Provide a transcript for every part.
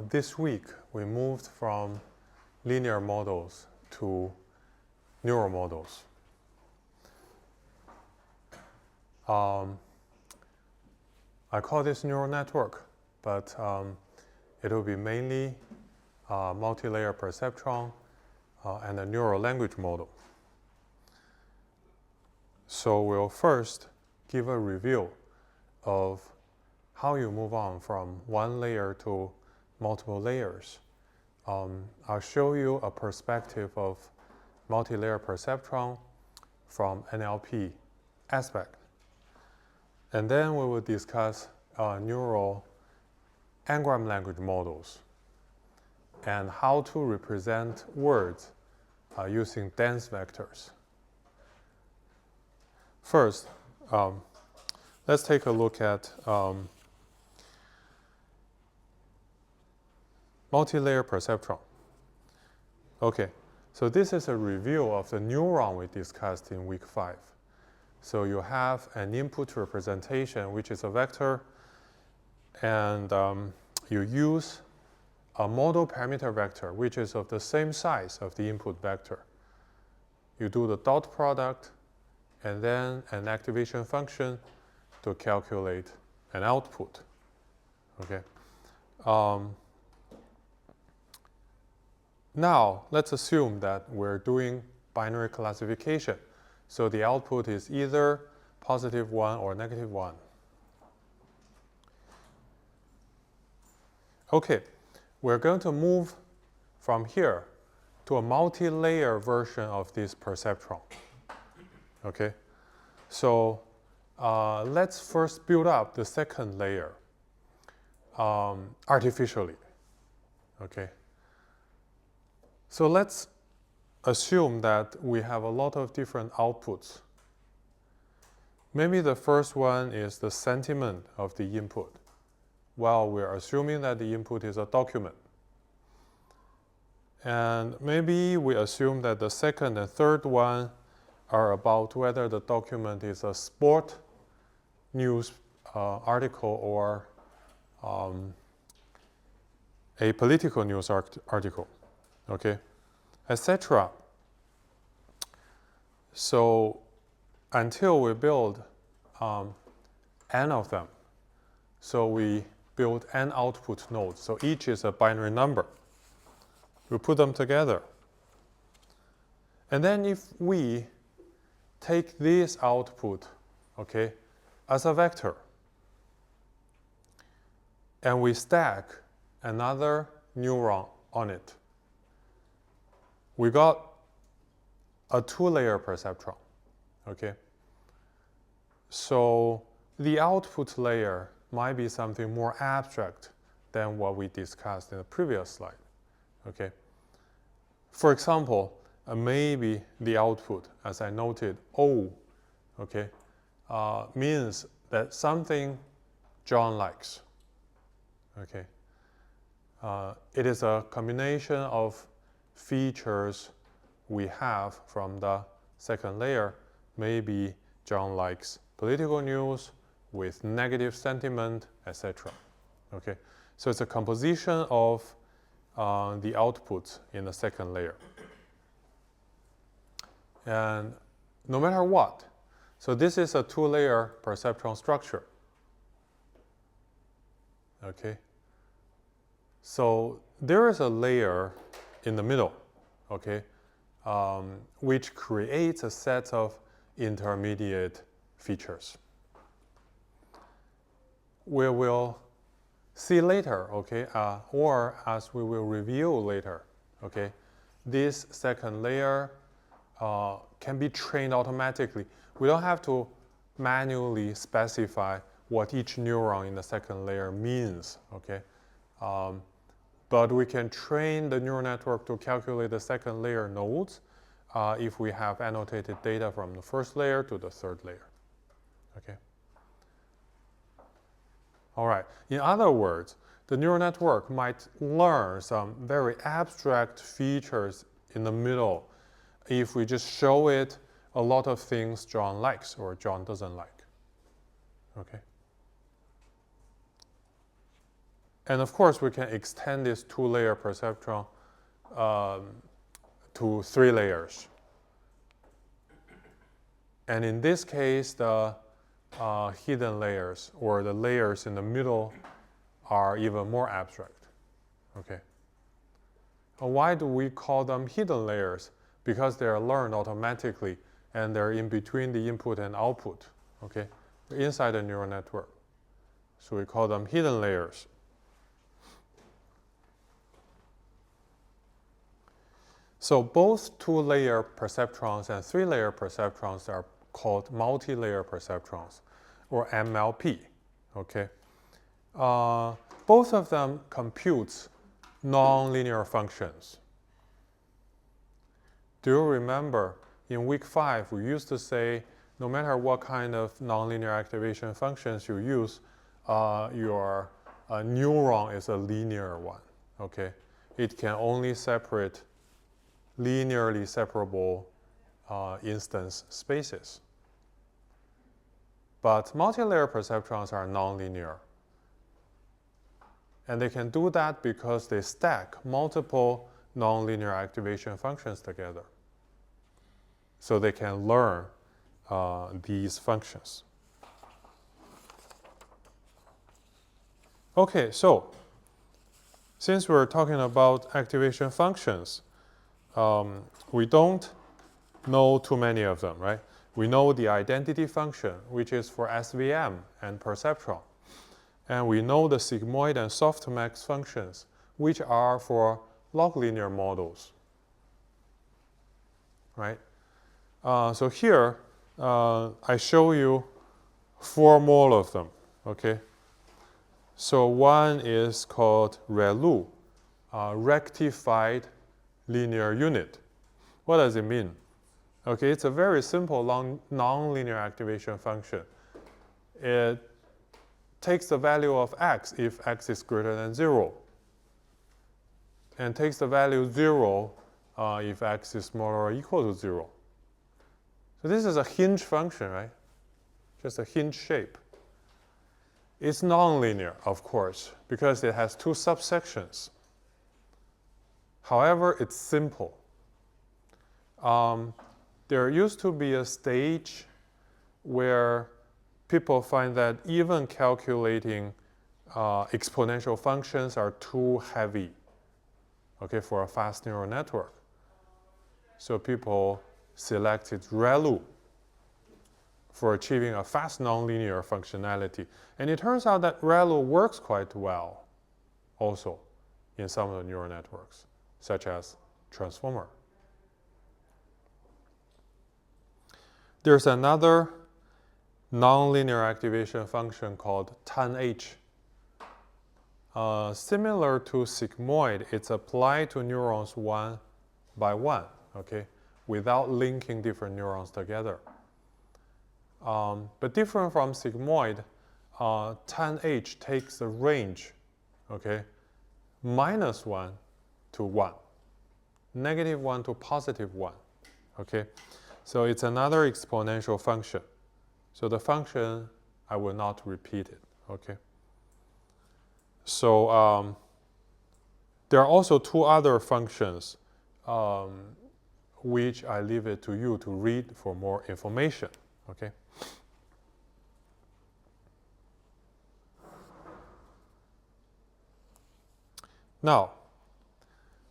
This week, we moved from linear models to neural models. I call this neural network, but it will be mainly multi-layer perceptron and a neural language model. So we'll first give a review of how you move on from one layer to multiple layers. I'll show you a perspective of multi-layer perceptron from NLP aspect. And then we will discuss neural n-gram language models and how to represent words using dense vectors. First, let's take a look at multi-layer perceptron. Okay, so this is a review of the neuron we discussed in week 5. So you have an input representation, which is a vector, and you use a model parameter vector, which is of the same size of the input vector. You do the dot product, and then an activation function to calculate an output. Okay. Now, let's assume that we're doing binary classification. So the output is either +1 or -1. Okay, we're going to move from here to a multi-layer version of this perceptron. Okay, so let's first build up the second layer artificially. Okay, so let's assume that we have a lot of different outputs. Maybe the first one is the sentiment of the input. Well, we're assuming that the input is a document. And maybe we assume that the second and third one are about whether the document is a sport news article or a political news article, okay, etc. So until we build n of them, so we build n output nodes. So each is a binary number. We put them together. And then if we take this output, okay, as a vector, and we stack another neuron on it, we got a 2-layer perceptron, okay? So the output layer might be something more abstract than what we discussed in the previous slide, okay? For example, maybe the output, as I noted, O, okay, means that something John likes, okay? It is a combination of features we have from the second layer. Maybe John likes political news with negative sentiment, etc. Okay, so it's a composition of the outputs in the second layer. And no matter what, so this is a 2-layer perceptron structure. Okay, so there is a layer in the middle, okay, which creates a set of intermediate features. We will see later, okay, or as we will review later, okay, this second layer can be trained automatically. We don't have to manually specify what each neuron in the second layer means, okay? But we can train the neural network to calculate the second layer nodes if we have annotated data from the first layer to the third layer, okay? All right, in other words, the neural network might learn some very abstract features in the middle if we just show it a lot of things John likes or John doesn't like, okay? And of course, we can extend this 2-layer perceptron to 3 layers. And in this case, the hidden layers, or the layers in the middle, are even more abstract. Okay. And why do we call them hidden layers? Because they are learned automatically, and they're in between the input and output. Okay, they're inside the neural network. So we call them hidden layers. So both 2-layer perceptrons and 3-layer perceptrons are called multi-layer perceptrons, or MLP. Okay, both of them compute nonlinear functions. Do you remember in week 5 we used to say no matter what kind of nonlinear activation functions you use, your neuron is a linear one. Okay, it can only separate linearly separable instance spaces. But multi-layer perceptrons are nonlinear. And they can do that because they stack multiple nonlinear activation functions together. So they can learn these functions. Okay, so since we're talking about activation functions, we don't know too many of them, right? We know the identity function, which is for SVM and perceptron. And we know the sigmoid and softmax functions, which are for log linear models, right? So here, I show you 4 more of them, okay? So one is called ReLU, rectified linear unit. What does it mean? Okay, it's a very simple nonlinear activation function. It takes the value of x if x is greater than 0, and takes the value 0 if x is smaller or equal to 0. So this is a hinge function, right? Just a hinge shape. It's nonlinear, of course, because it has 2 subsections. However, it's simple. There used to be a stage where people find that even calculating exponential functions are too heavy, okay, for a fast neural network. So people selected ReLU for achieving a fast nonlinear functionality. And it turns out that ReLU works quite well also in some of the neural networks, such as transformer. There's another nonlinear activation function called TANH. Similar to sigmoid, it's applied to neurons one by one, okay, without linking different neurons together. But different from sigmoid, TANH takes the range, okay, -1 to 1, -1 to +1, okay? So it's another exponential function. So the function, I will not repeat it, okay? So there are also 2 other functions which I leave it to you to read for more information, okay? Now,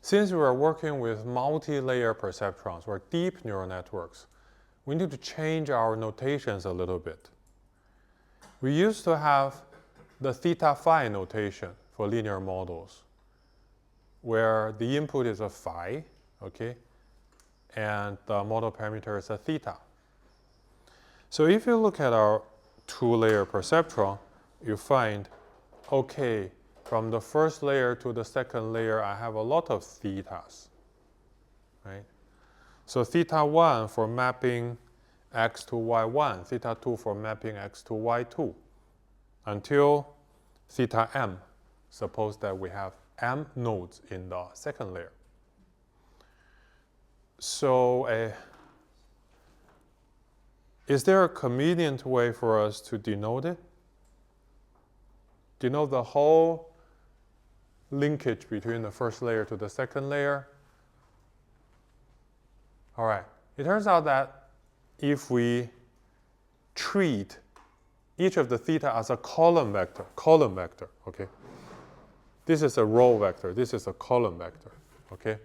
since we are working with multi-layer perceptrons or deep neural networks, we need to change our notations a little bit. We used to have the theta phi notation for linear models, where the input is a phi, okay, and the model parameter is a theta. So if you look at our 2-layer perceptron, you find, okay, from the first layer to the second layer, I have a lot of thetas, right? So theta 1 for mapping x to y1, theta 2 for mapping x to y2, until theta m. Suppose that we have m nodes in the second layer. So is there a convenient way for us to denote it? Denote the whole linkage between the first layer to the second layer. All right, it turns out that if we treat each of the theta as a column vector, okay? This is a row vector, this is a column vector, okay?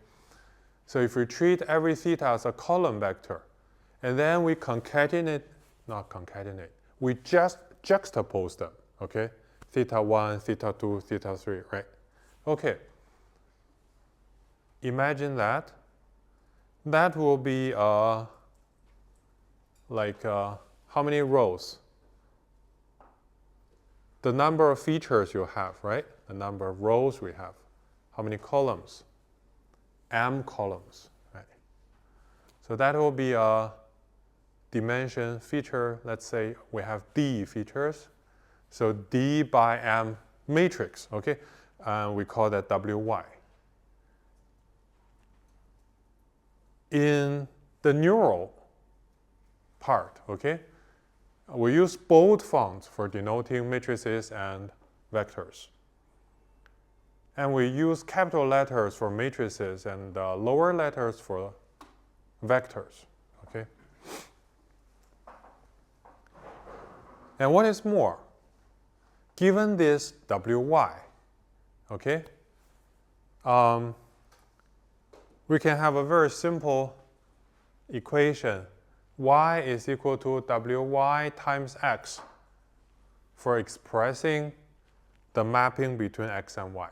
So if we treat every theta as a column vector, and then we we just juxtapose them, okay? Theta 1, theta 2, theta 3, right? Okay. Imagine that. That will be how many rows? The number of features you have, right? The number of rows we have. How many columns? M columns, right? So that will be a dimension feature. Let's say we have D features. So D by M matrix, okay? We call that WY. In the neural part, okay, we use bold fonts for denoting matrices and vectors. And we use capital letters for matrices and lower letters for vectors, okay? And what is more, given this WY, okay, we can have a very simple equation. Y is equal to WY times X for expressing the mapping between X and Y.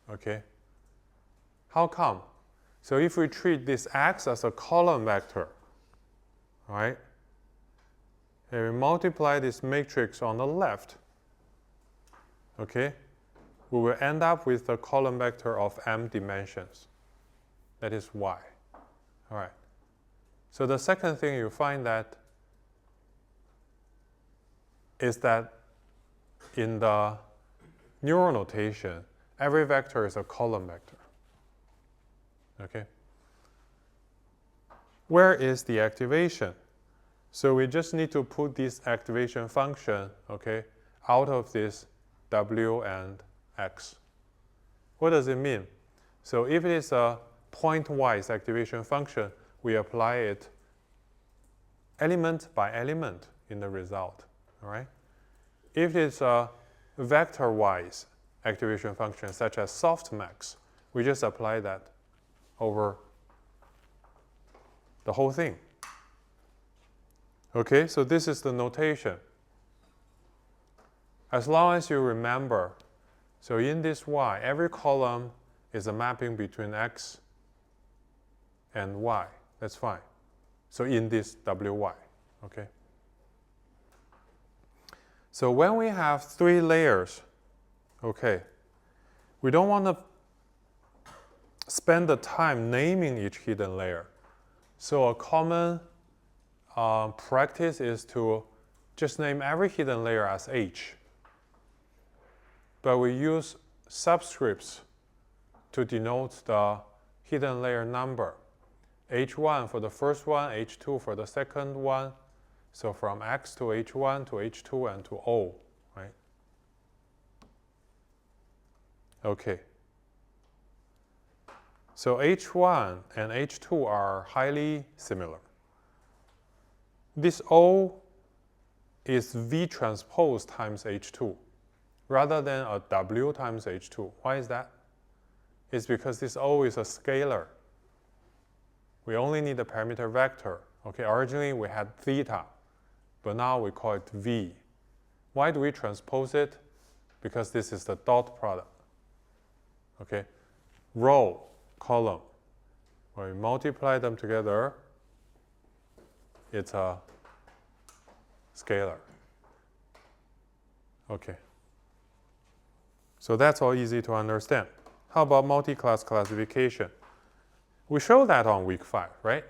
Okay? How come? So if we treat this X as a column vector, right? And we multiply this matrix on the left, okay? We will end up with a column vector of M dimensions. That is Y. All right. So the second thing you find that is that in the neural notation, every vector is a column vector. Okay? Where is the activation? So we just need to put this activation function, okay, out of this W and X. What does it mean? So if it is a point-wise activation function, we apply it element by element in the result, all right? If it's a vector-wise activation function, such as softmax, we just apply that over the whole thing. Okay, so this is the notation. As long as you remember, so in this Y, every column is a mapping between X and Y. That's fine. So in this WY, okay? So when we have 3 layers, okay, we don't want to spend the time naming each hidden layer. So a common practice is to just name every hidden layer as H. But we use subscripts to denote the hidden layer number. H1 for the first one, H2 for the second one. So from X to H1 to H2 and to O, right? Okay. So H1 and H2 are highly similar. This O is V transpose times H2 rather than a W times H2. Why is that? It's because this O is a scalar. We only need a parameter vector. Okay, originally we had theta, but now we call it V. Why do we transpose it? Because this is the dot product. Okay, row, column. When we multiply them together, it's a scalar. Okay. So that's all easy to understand. How about multi-class classification? We showed that on week 5, right?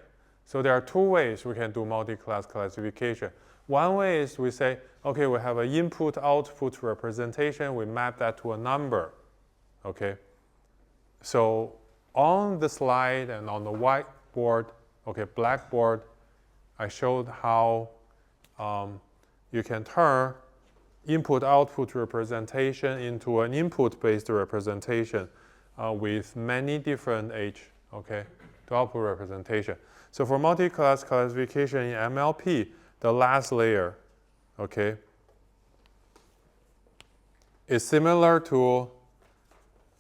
So there are 2 ways we can do multi-class classification. One way is we say, okay, we have an input-output representation. We map that to a number, okay? So on the slide and on the whiteboard, okay, blackboard, I showed how you can turn input-output representation into an input-based representation with many different H, okay, to output representation. So for multi-class classification in MLP, the last layer, okay, is similar to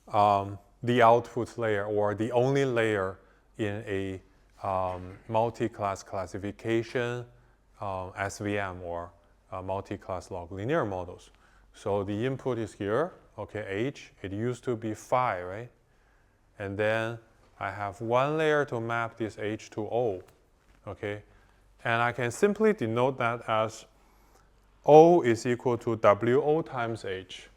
the output layer or the only layer in a multi-class classification SVM or multi-class log linear models. So the input is here, okay, H. It used to be phi, right? And then I have one layer to map this H to O, okay? And I can simply denote that as O is equal to WO times H,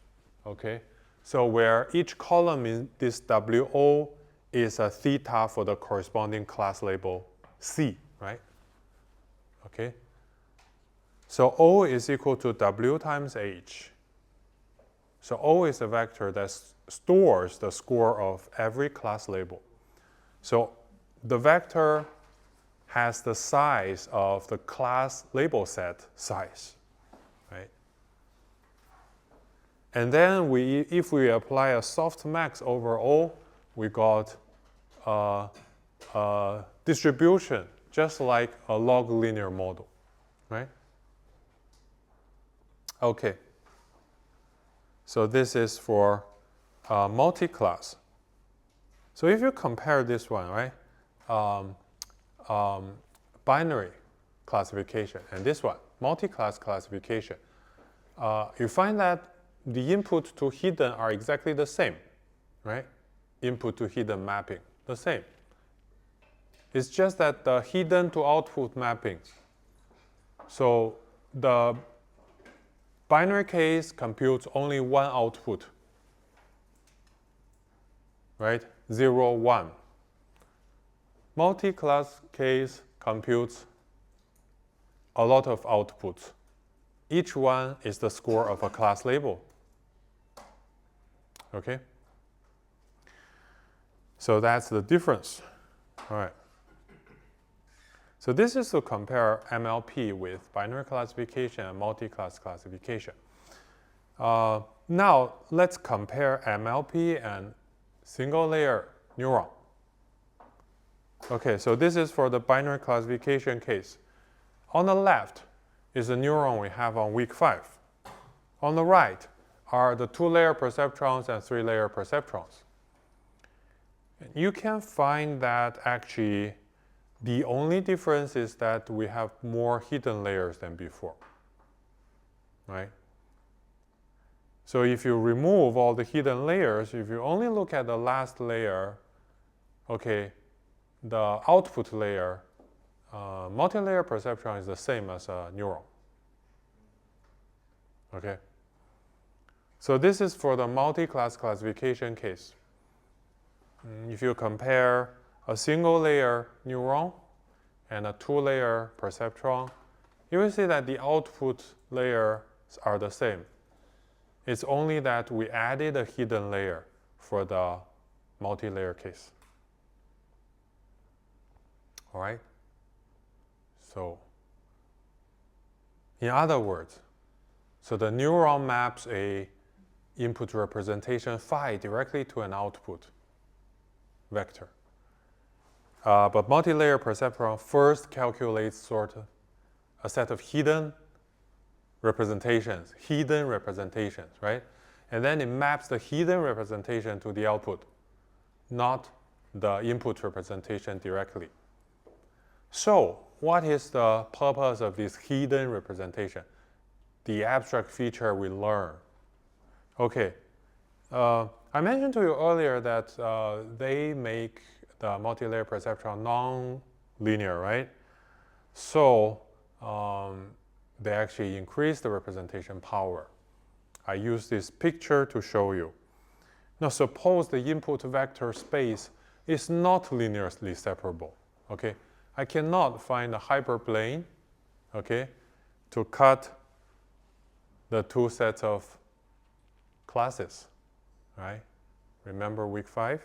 okay? So where each column in this WO is a theta for the corresponding class label C, right? Okay? So O is equal to W times H. So O is a vector that stores the score of every class label. So the vector has the size of the class label set size, right? And then if we apply a softmax over O, we got a distribution just like a log linear model, right? Okay. So this is for multi-class. So if you compare this one, right, binary classification and this one, multi-class classification, you find that the input to hidden are exactly the same, right? Input to hidden mapping, the same. It's just that the hidden to output mapping. So the binary case computes only one output, right? 0, 1. Multi-class case computes a lot of outputs. Each one is the score of a class label. Okay? So that's the difference. All right. So this is to compare MLP with binary classification and multi-class classification. Now let's compare MLP and single layer neuron. Okay, so this is for the binary classification case. On the left is the neuron we have on week 5. On the right are the 2-layer perceptrons and 3-layer perceptrons. You can find that actually the only difference is that we have more hidden layers than before, right? So if you remove all the hidden layers, if you only look at the last layer, okay, the output layer, multi-layer perceptron is the same as a neuron. Okay? So this is for the multi-class classification case. If you compare a single layer neuron and a 2-layer perceptron, you will see that the output layers are the same. It's only that we added a hidden layer for the multi-layer case. All right? So, in other words, so the neuron maps a input representation phi directly to an output vector. But multi-layer perceptron first calculates sort of a set of hidden representations, right? And then it maps the hidden representation to the output, not the input representation directly. So, what is the purpose of this hidden representation? The abstract feature we learn. Okay, I mentioned to you earlier that they make the multi-layer perceptron non-linear, right? So they actually increase the representation power. I use this picture to show you. Now suppose the input vector space is not linearly separable, okay? I cannot find a hyperplane, okay, to cut the two sets of classes, right? Remember week 5?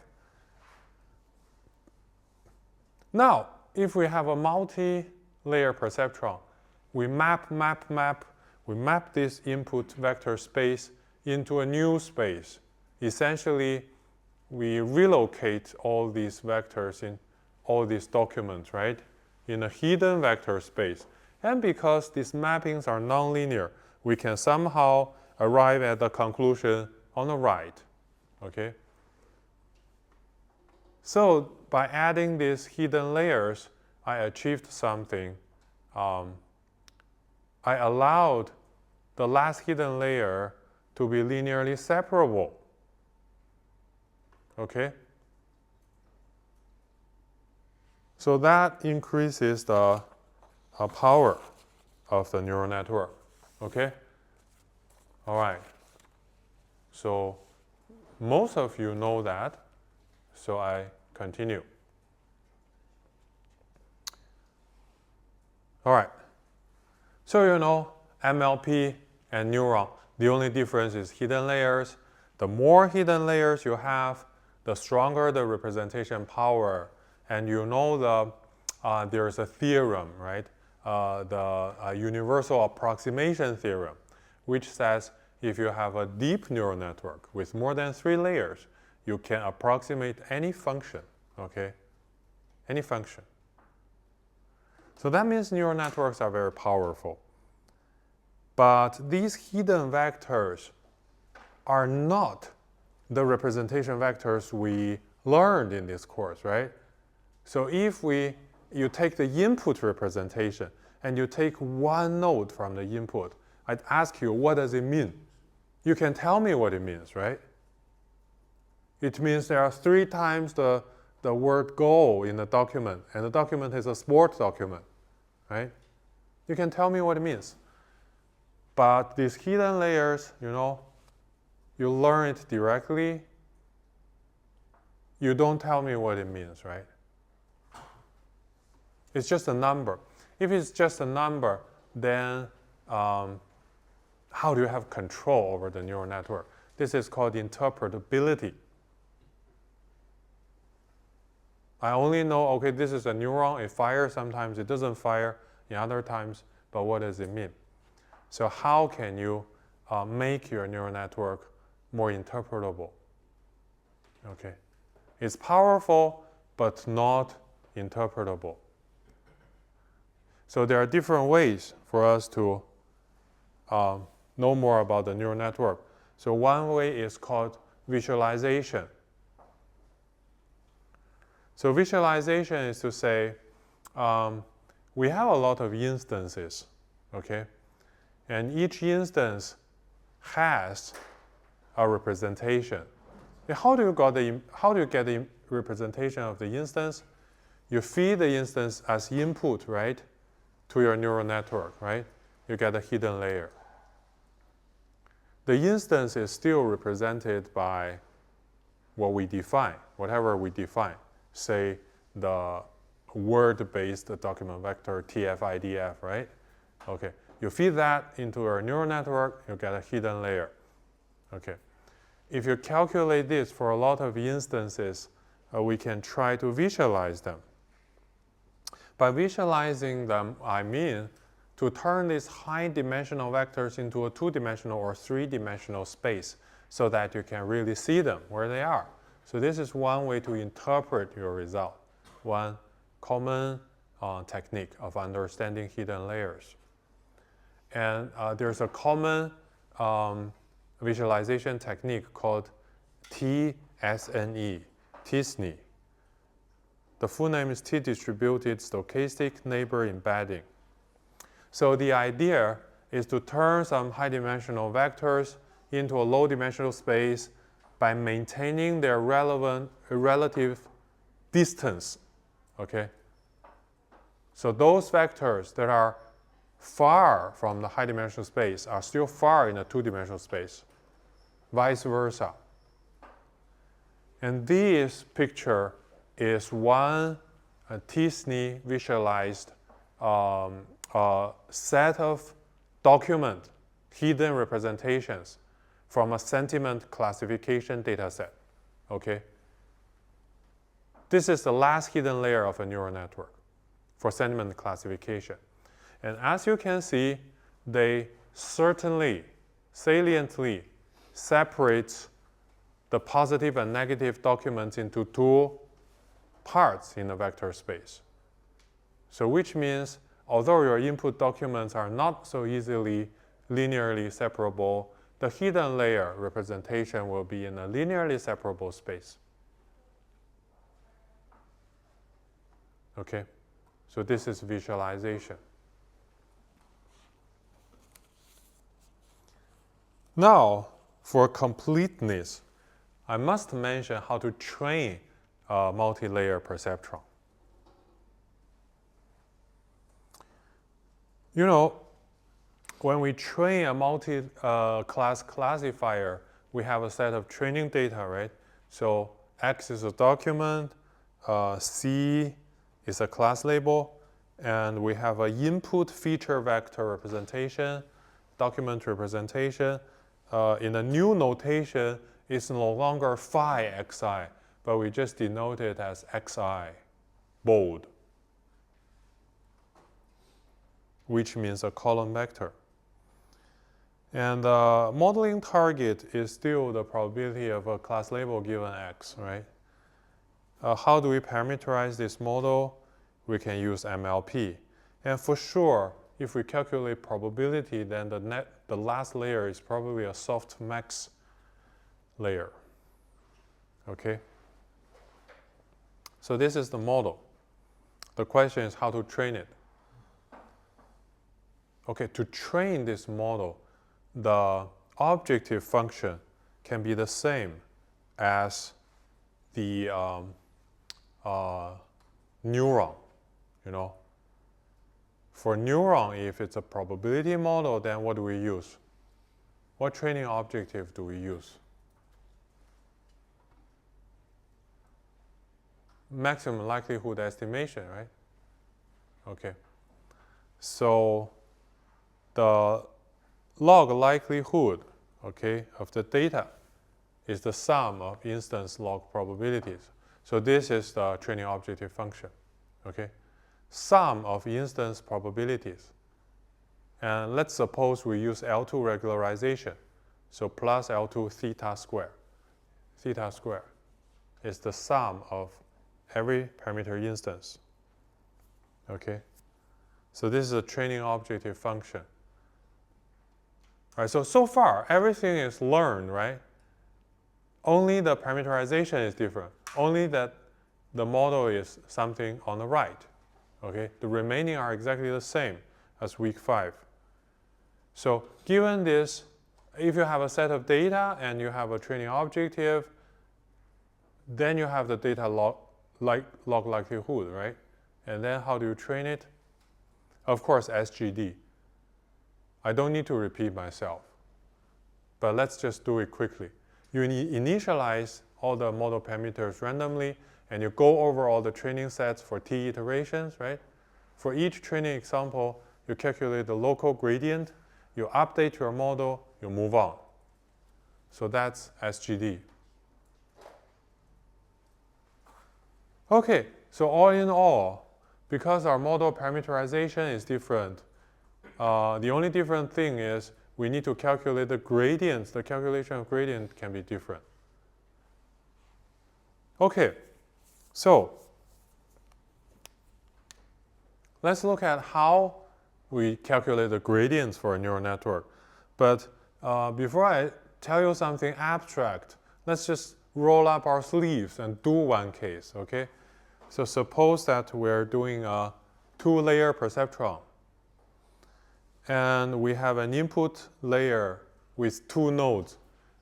Now, if we have a multi-layer perceptron, we map, we map this input vector space into a new space. Essentially, we relocate all these vectors in all these documents, right, in a hidden vector space. And because these mappings are nonlinear, we can somehow arrive at the conclusion on the right, okay? So by adding these hidden layers, I achieved something. I allowed the last hidden layer to be linearly separable, okay? So that increases the power of the neural network, okay? All right. So most of you know that, so I continue. All right. So you know MLP and neuron, the only difference is hidden layers. The more hidden layers you have, the stronger the representation power. And you know there's a theorem, right? The universal approximation theorem, which says if you have a deep neural network with more than 3 layers, you can approximate any function, okay? Any function. So that means neural networks are very powerful. But these hidden vectors are not the representation vectors we learned in this course, right? So if you take the input representation and you take one node from the input, I'd ask you, what does it mean? You can tell me what it means, right? It means there are 3 times the word go in the document, and the document is a sport document, right? You can tell me what it means. But these hidden layers, you know, you learn it directly. You don't tell me what it means, right? It's just a number. If it's just a number, then how do you have control over the neural network? This is called interpretability. I only know, okay, this is a neuron, it fires, sometimes it doesn't fire, in other times, but what does it mean? So how can you make your neural network more interpretable? Okay, it's powerful, but not interpretable. So there are different ways for us to know more about the neural network. So one way is called visualization. So visualization is to say, we have a lot of instances, okay? And each instance has a representation. And how do you get the representation of the instance? You feed the instance as input, right, to your neural network, right? You get a hidden layer. The instance is still represented by what we define, whatever we define. Say the word-based document vector TF-IDF, right? Okay, you feed that into your neural network, you get a hidden layer. Okay, if you calculate this for a lot of instances, we can try to visualize them. By visualizing them, I mean to turn these high-dimensional vectors into a 2-dimensional or 3-dimensional space so that you can really see them where they are. So this is one way to interpret your result, one common technique of understanding hidden layers. And there's a common visualization technique called TSNE, TSNE. The full name is T-distributed stochastic neighbor embedding. So the idea is to turn some high-dimensional vectors into a low-dimensional space by maintaining their relative distance, okay? So those vectors that are far from the high-dimensional space are still far in the 2-dimensional space, vice versa. And this picture is one TSNE visualized set of document hidden representations from a sentiment classification data set, okay? This is the last hidden layer of a neural network for sentiment classification. And as you can see, they certainly, saliently separates the positive and negative documents into two parts in a vector space. So which means, although your input documents are not so easily linearly separable, the hidden layer representation will be in a linearly separable space. Okay, so this is visualization. Now, for completeness, I must mention how to train a multi-layer perceptron. You know, when we train a multi-class classifier, we have a set of training data, right? So X is a document, C is a class label, and we have an input feature vector representation, document representation. In a new notation, it's no longer phi xi, but we just denote it as xi, bold, which means a column vector. And the modeling target is still the probability of a class label given X, right? How do we parameterize this model? We can use NLP. And for sure, if we calculate probability, then the last layer is probably a softmax layer. Okay? So this is the model. The question is how to train it. Okay, to train this model, the objective function can be the same as the neuron, you know. For neuron, if it's a probability model, then what do we use? What training objective do we use? Maximum likelihood estimation, right? Okay. So the log likelihood, okay, of the data is the sum of instance log probabilities. So this is the training objective function, okay? Sum of instance probabilities. And let's suppose we use L2 regularization. So plus L2 theta square. Theta square is the sum of every parameter instance, okay? So this is a training objective function. All right, so far, everything is learned, right? Only the parameterization is different. Only that the model is something on the right, okay? The remaining are exactly the same as week 5. So given this, if you have a set of data and you have a training objective, then you have the data log likelihood, right? And then how do you train it? Of course, SGD. I don't need to repeat myself, but let's just do it quickly. You initialize all the model parameters randomly, and you go over all the training sets for t iterations, right? For each training example, you calculate the local gradient, you update your model, you move on. So that's SGD. Okay, so all in all, because our model parameterization is different, the only different thing is we need to calculate the gradients. The calculation of gradient can be different. Okay, so let's look at how we calculate the gradients for a neural network. But before I tell you something abstract, let's just roll up our sleeves and do one case, okay? So suppose that we're doing a 2-layer perceptron. And we have an input layer with 2 nodes.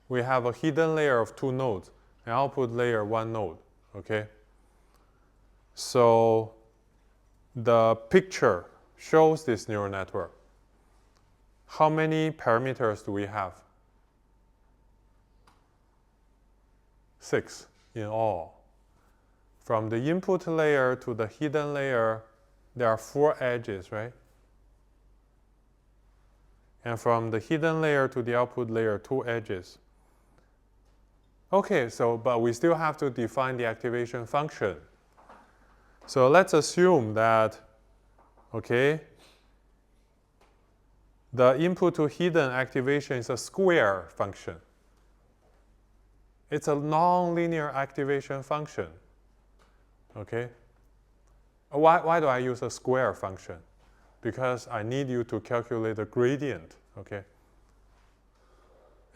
We have a hidden layer of 2 nodes, an output layer 1 node, okay? So the picture shows this neural network. How many parameters do we have? 6 in all. From the input layer to the hidden layer, there are 4 edges, right? And from the hidden layer to the output layer, 2 edges. Okay, so but we still have to define the activation function. So let's assume that, okay, the input to hidden activation is a square function. It's a nonlinear activation function. Okay? Why do I use a square function? Because I need you to calculate the gradient. Okay?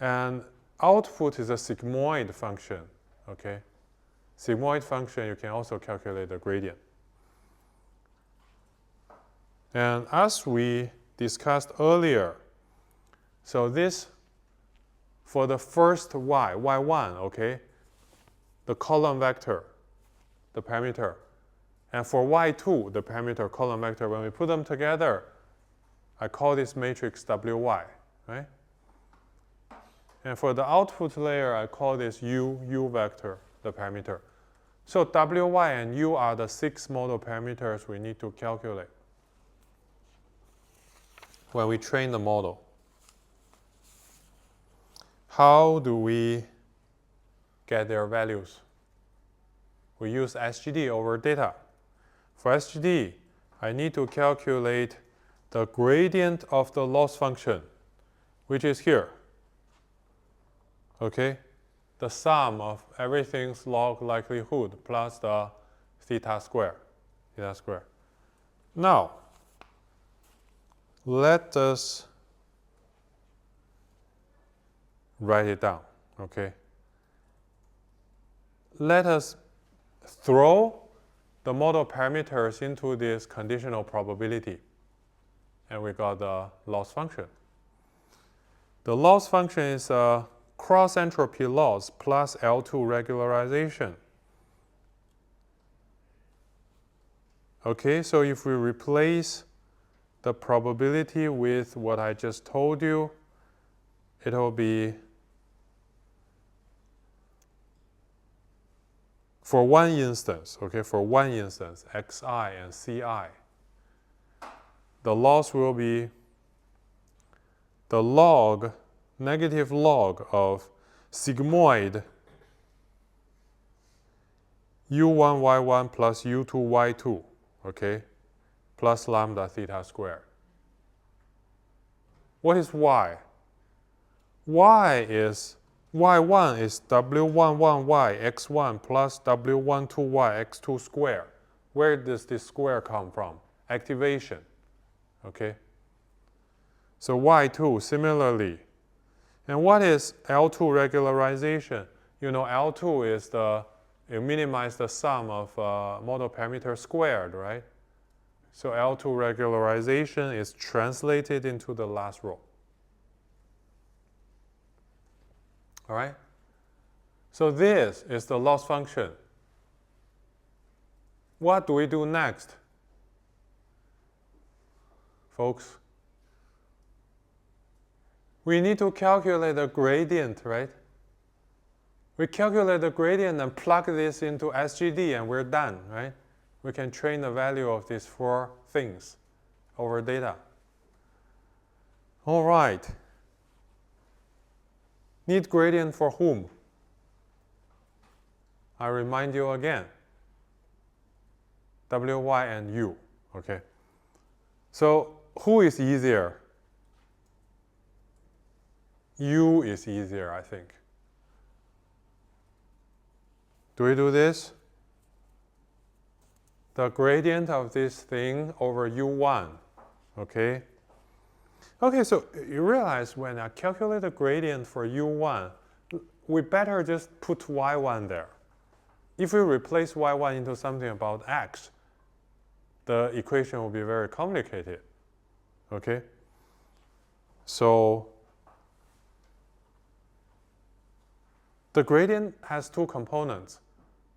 And output is a sigmoid function. Okay? Sigmoid function, you can also calculate the gradient. And as we discussed earlier, so this, for the first y1, okay, the column vector, the parameter, and for y2, the parameter column vector, when we put them together, I call this matrix wy, right? And for the output layer, I call this u vector, the parameter. So wy and u are the 6 model parameters we need to calculate when we train the model. How do we get their values? We use SGD over data. For SGD, I need to calculate the gradient of the loss function, which is here. Okay? The sum of everything's log likelihood plus the theta square. Now, let us write it down, okay? Let us throw the model parameters into this conditional probability, and we got the loss function. The loss function is a cross entropy loss plus L2 regularization. Okay, so if we replace the probability with what I just told you, it will be, for one instance, okay, for one instance, xi and ci, the loss will be the log, negative log of sigmoid u1y1 plus u2y2, okay, plus lambda theta squared. What is y? Y1 is w11y x1 plus w12y x2 squared. Where does this square come from? Activation. Okay? So y2 similarly. And what is L2 regularization? You know, L2 is you minimize the sum of model parameters squared, right? So L2 regularization is translated into the last row. All right? So this is the loss function. What do we do next? Folks, we need to calculate the gradient, right? We calculate the gradient and plug this into SGD and we're done, right? We can train the value of these 4 things over data. All right. Need gradient for whom? I remind you again. Wy and u, okay? So who is easier? U is easier, I think. Do we do this? The gradient of this thing over u1, okay? Okay, so you realize when I calculate the gradient for u1, we better just put y1 there. If we replace y1 into something about x, the equation will be very complicated, okay? So the gradient has 2 components.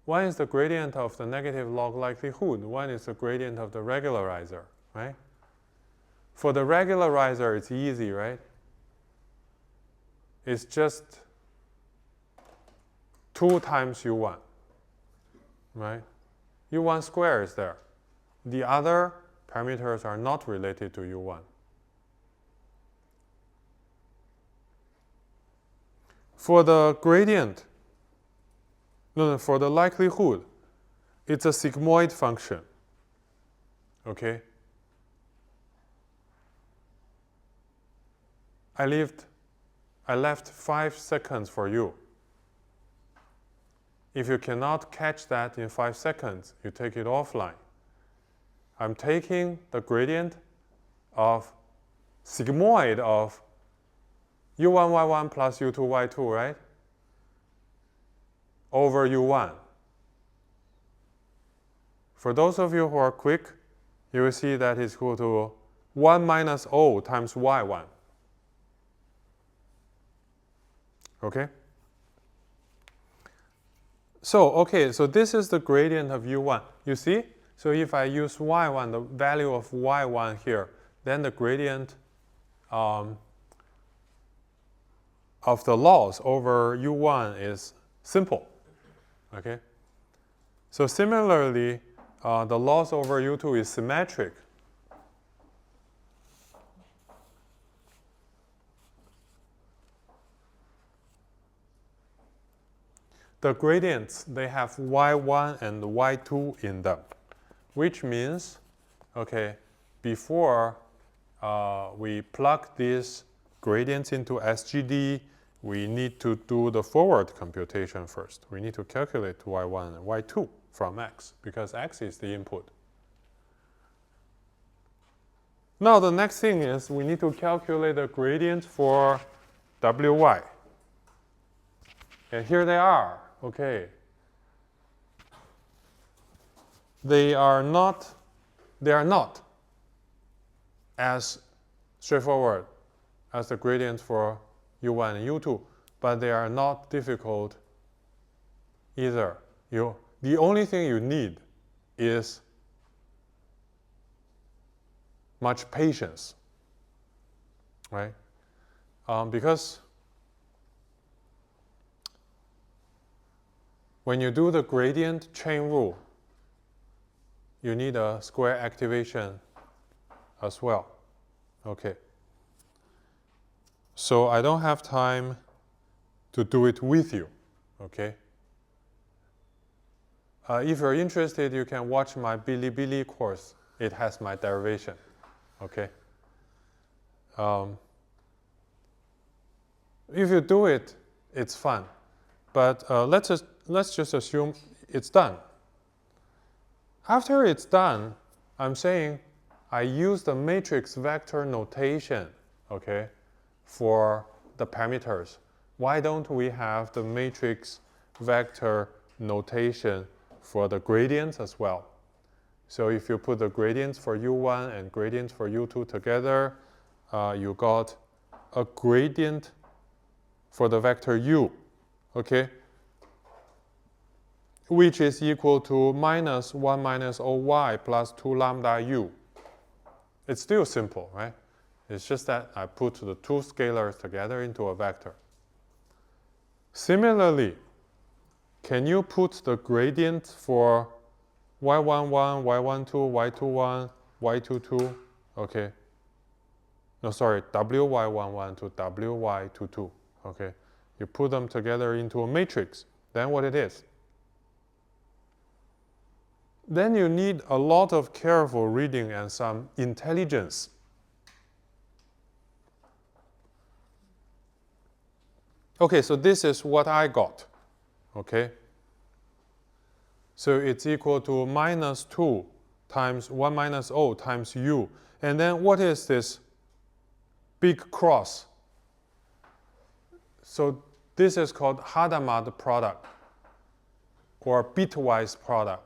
One is the gradient of the negative log likelihood. One is the gradient of the regularizer, right? For the regularizer, it's easy, right? It's just 2 times u1, right? u1 squared is there. The other parameters are not related to u1. For the gradient, for the likelihood, it's a sigmoid function, okay? I left 5 seconds for you. If you cannot catch that in 5 seconds, you take it offline. I'm taking the gradient of sigmoid of u1, y1 plus u2, y2, right? Over u1. For those of you who are quick, you will see that is equal to 1 minus O times y1. Okay? So this is the gradient of u1. You see? So if I use y1, the value of y1 here, then the gradient of the loss over u1 is simple. Okay? So similarly, the loss over u2 is symmetric. The gradients, they have y1 and y2 in them, which means, okay, before we plug these gradients into SGD, we need to do the forward computation first. We need to calculate y1 and y2 from x, because x is the input. Now the next thing is we need to calculate the gradient for wy. And here they are. Okay. They are not as straightforward as the gradient for u1 and u2, but they are not difficult either. The only thing you need is much patience, right? Because when you do the gradient chain rule, you need a square activation as well. Okay. So I don't have time to do it with you. Okay. If you're interested, you can watch my Bilibili course. It has my derivation. Okay. If you do it, it's fun. But let's just assume it's done. After it's done, I'm saying I use the matrix vector notation, okay, for the parameters. Why don't we have the matrix vector notation for the gradients as well? So if you put the gradients for u1 and gradients for u2 together, you got a gradient for the vector u, okay, which is equal to minus 1 minus oy plus 2 lambda u. It's still simple, right? It's just that I put the two scalars together into a vector. Similarly, can you put the gradient for y11, y12, y21, y22, okay? No, sorry, wy11 to wy22, okay? You put them together into a matrix, then what it is? Then you need a lot of careful reading and some intelligence. Okay, so this is what I got, okay? So it's equal to minus 2 times 1 minus O times U. And then what is this big cross? So this is called Hadamard product or bitwise product.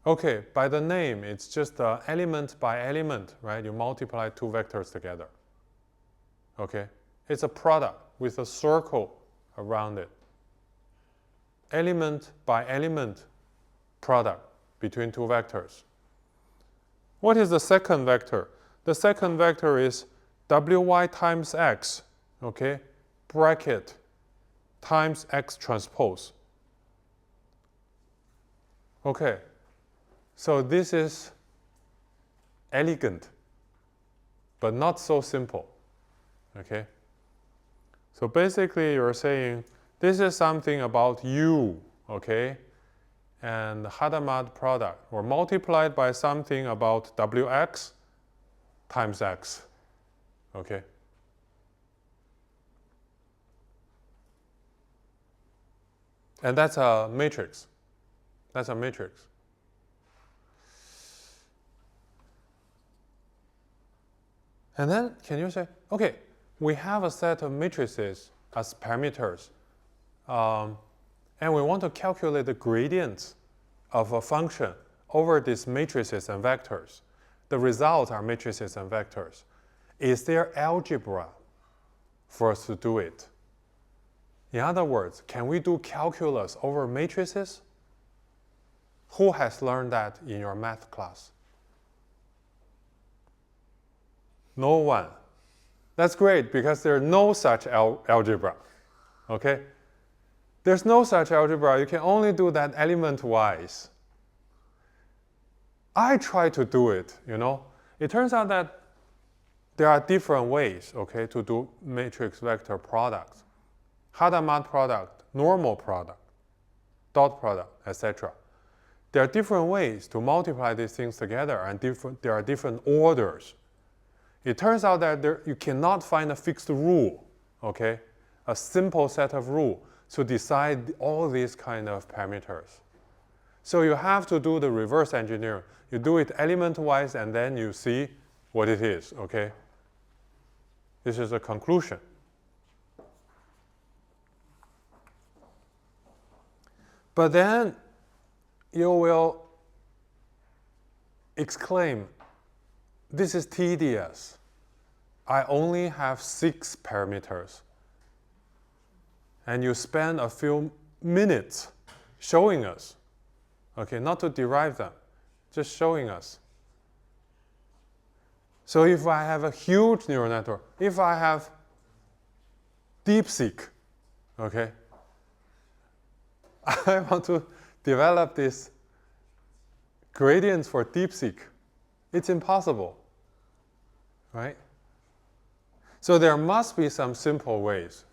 Okay, by the name, it's just element by element, right? You multiply two vectors together. Okay, it's a product with a circle around it. Element by element product between two vectors. What is the second vector? The second vector is wy times x, okay, bracket times x transpose. Okay, so this is elegant, but not so simple, okay? So basically you're saying this is something about u, okay, and Hadamard product, or multiplied by something about wx times x, okay? And that's a matrix. That's a matrix. And then can you say, okay, we have a set of matrices as parameters, and we want to calculate the gradients of a function over these matrices and vectors. The results are matrices and vectors. Is there algebra for us to do it? In other words, can we do calculus over matrices? Who has learned that in your math class? No one. That's great, because there's no such algebra, okay? There's no such algebra. You can only do that element-wise. I try to do it, you know. It turns out that there are different ways, okay, to do matrix vector products. Hadamard product, normal product, dot product, etc. There are different ways to multiply these things together, and there are different orders. It turns out that you cannot find a fixed rule, okay? A simple set of rules to decide all these kind of parameters. So you have to do the reverse engineering. You do it element-wise, and then you see what it is, okay? This is a conclusion. But then you will exclaim, this is tedious. I only have 6 parameters. And you spend a few minutes showing us, okay, not to derive them, just showing us. So if I have a huge neural network, if I have DeepSeek, okay, I want to develop this gradients for DeepSeek. It's impossible, right? So there must be some simple ways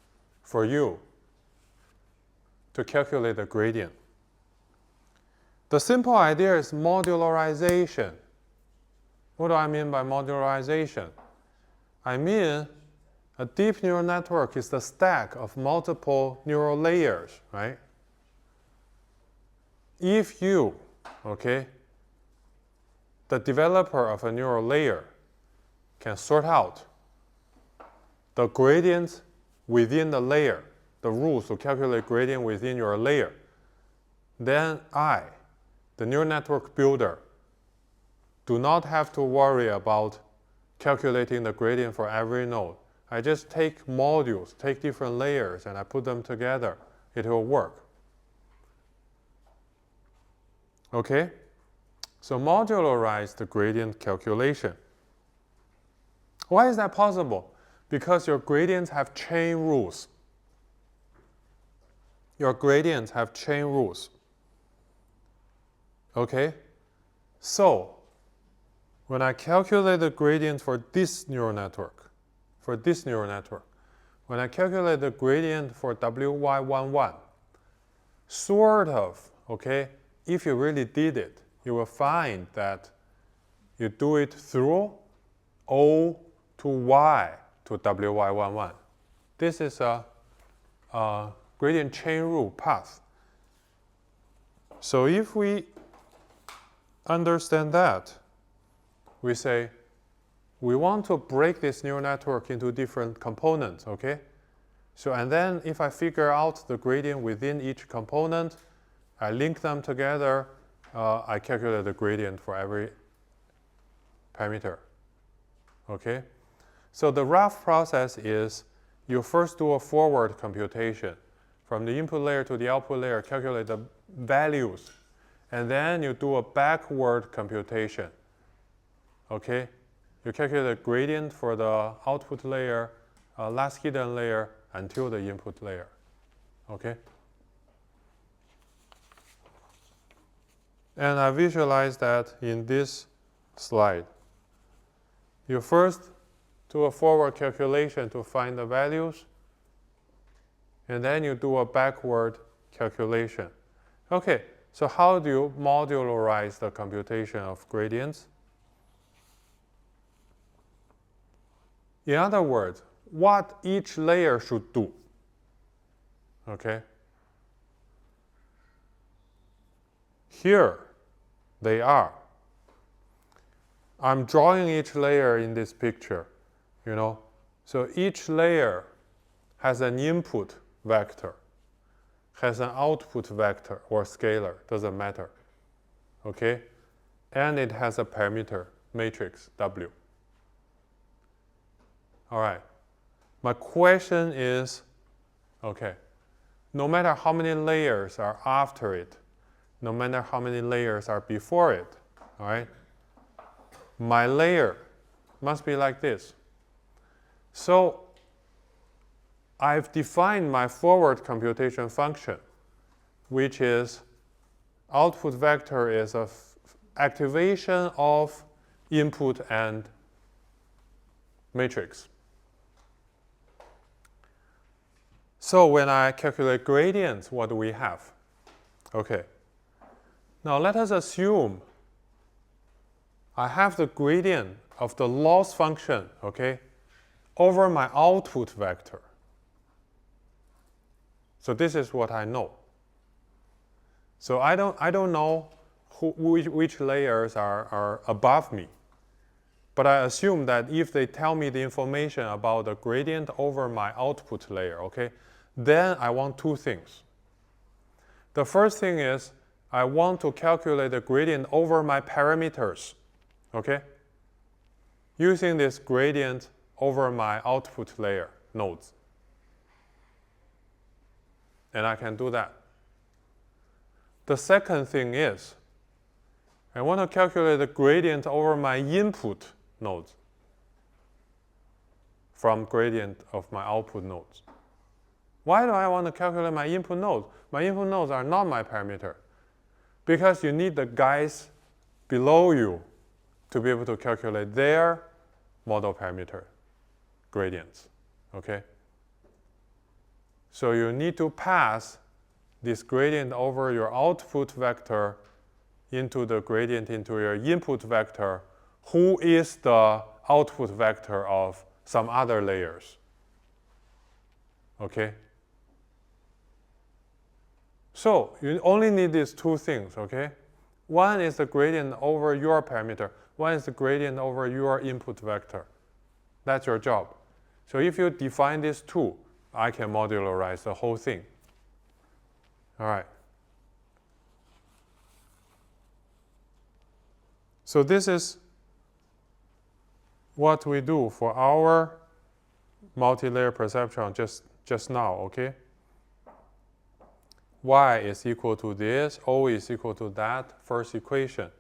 for you to calculate the gradient. The simple idea is modularization. What do I mean by modularization? I mean a deep neural network is the stack of multiple neural layers, right? If you, okay, the developer of a neural layer can sort out the gradients within the layer, the rules to calculate gradient within your layer, then I, the neural network builder, do not have to worry about calculating the gradient for every node. I just take modules, take different layers, and I put them together. It will work. Okay? So modularize the gradient calculation. Why is that possible? Because your gradients have chain rules. Your gradients have chain rules. Okay? So, when I calculate the gradient for this neural network, when I calculate the gradient for WY11, sort of, okay, if you really did it, you will find that you do it through O to Y to WY11. This is a gradient chain rule path. So if we understand that, we say, we want to break this neural network into different components, okay? So, and then if I figure out the gradient within each component, I link them together, I calculate the gradient for every parameter, okay? So the rough process is you first do a forward computation. From the input layer to the output layer, calculate the values. And then you do a backward computation, okay? You calculate the gradient for the output layer, last hidden layer, until the input layer, okay? And I visualize that in this slide. You first do a forward calculation to find the values, and then you do a backward calculation. Okay, so how do you modularize the computation of gradients? In other words, what each layer should do. Okay? Here they are. I'm drawing each layer in this picture, you know. So each layer has an input vector, has an output vector or scalar, doesn't matter. Okay? And it has a parameter matrix W. All right. My question is, okay, no matter how many layers are after it, no matter how many layers are before it, all right, my layer must be like this. So I've defined my forward computation function, which is output vector is a activation of input and matrix. So when I calculate gradients, what do we have? Okay. Now let us assume I have the gradient of the loss function, okay, over my output vector. So this is what I know. So I don't know which layers are above me. But I assume that if they tell me the information about the gradient over my output layer, okay, then I want two things. The first thing is I want to calculate the gradient over my parameters, okay, using this gradient over my output layer nodes. And I can do that. The second thing is I want to calculate the gradient over my input nodes from gradient of my output nodes. Why do I want to calculate my input nodes? My input nodes are not my parameter, because you need the guys below you to be able to calculate their model parameter gradients, okay? So you need to pass this gradient over your output vector into the gradient into your input vector, who is the output vector of some other layers, okay? So you only need these two things, okay? One is the gradient over your parameter. One is the gradient over your input vector. That's your job. So if you define these two, I can modularize the whole thing. All right. So this is what we do for our multi-layer perceptron just now, okay? Y is equal to this, O is equal to that, first equation.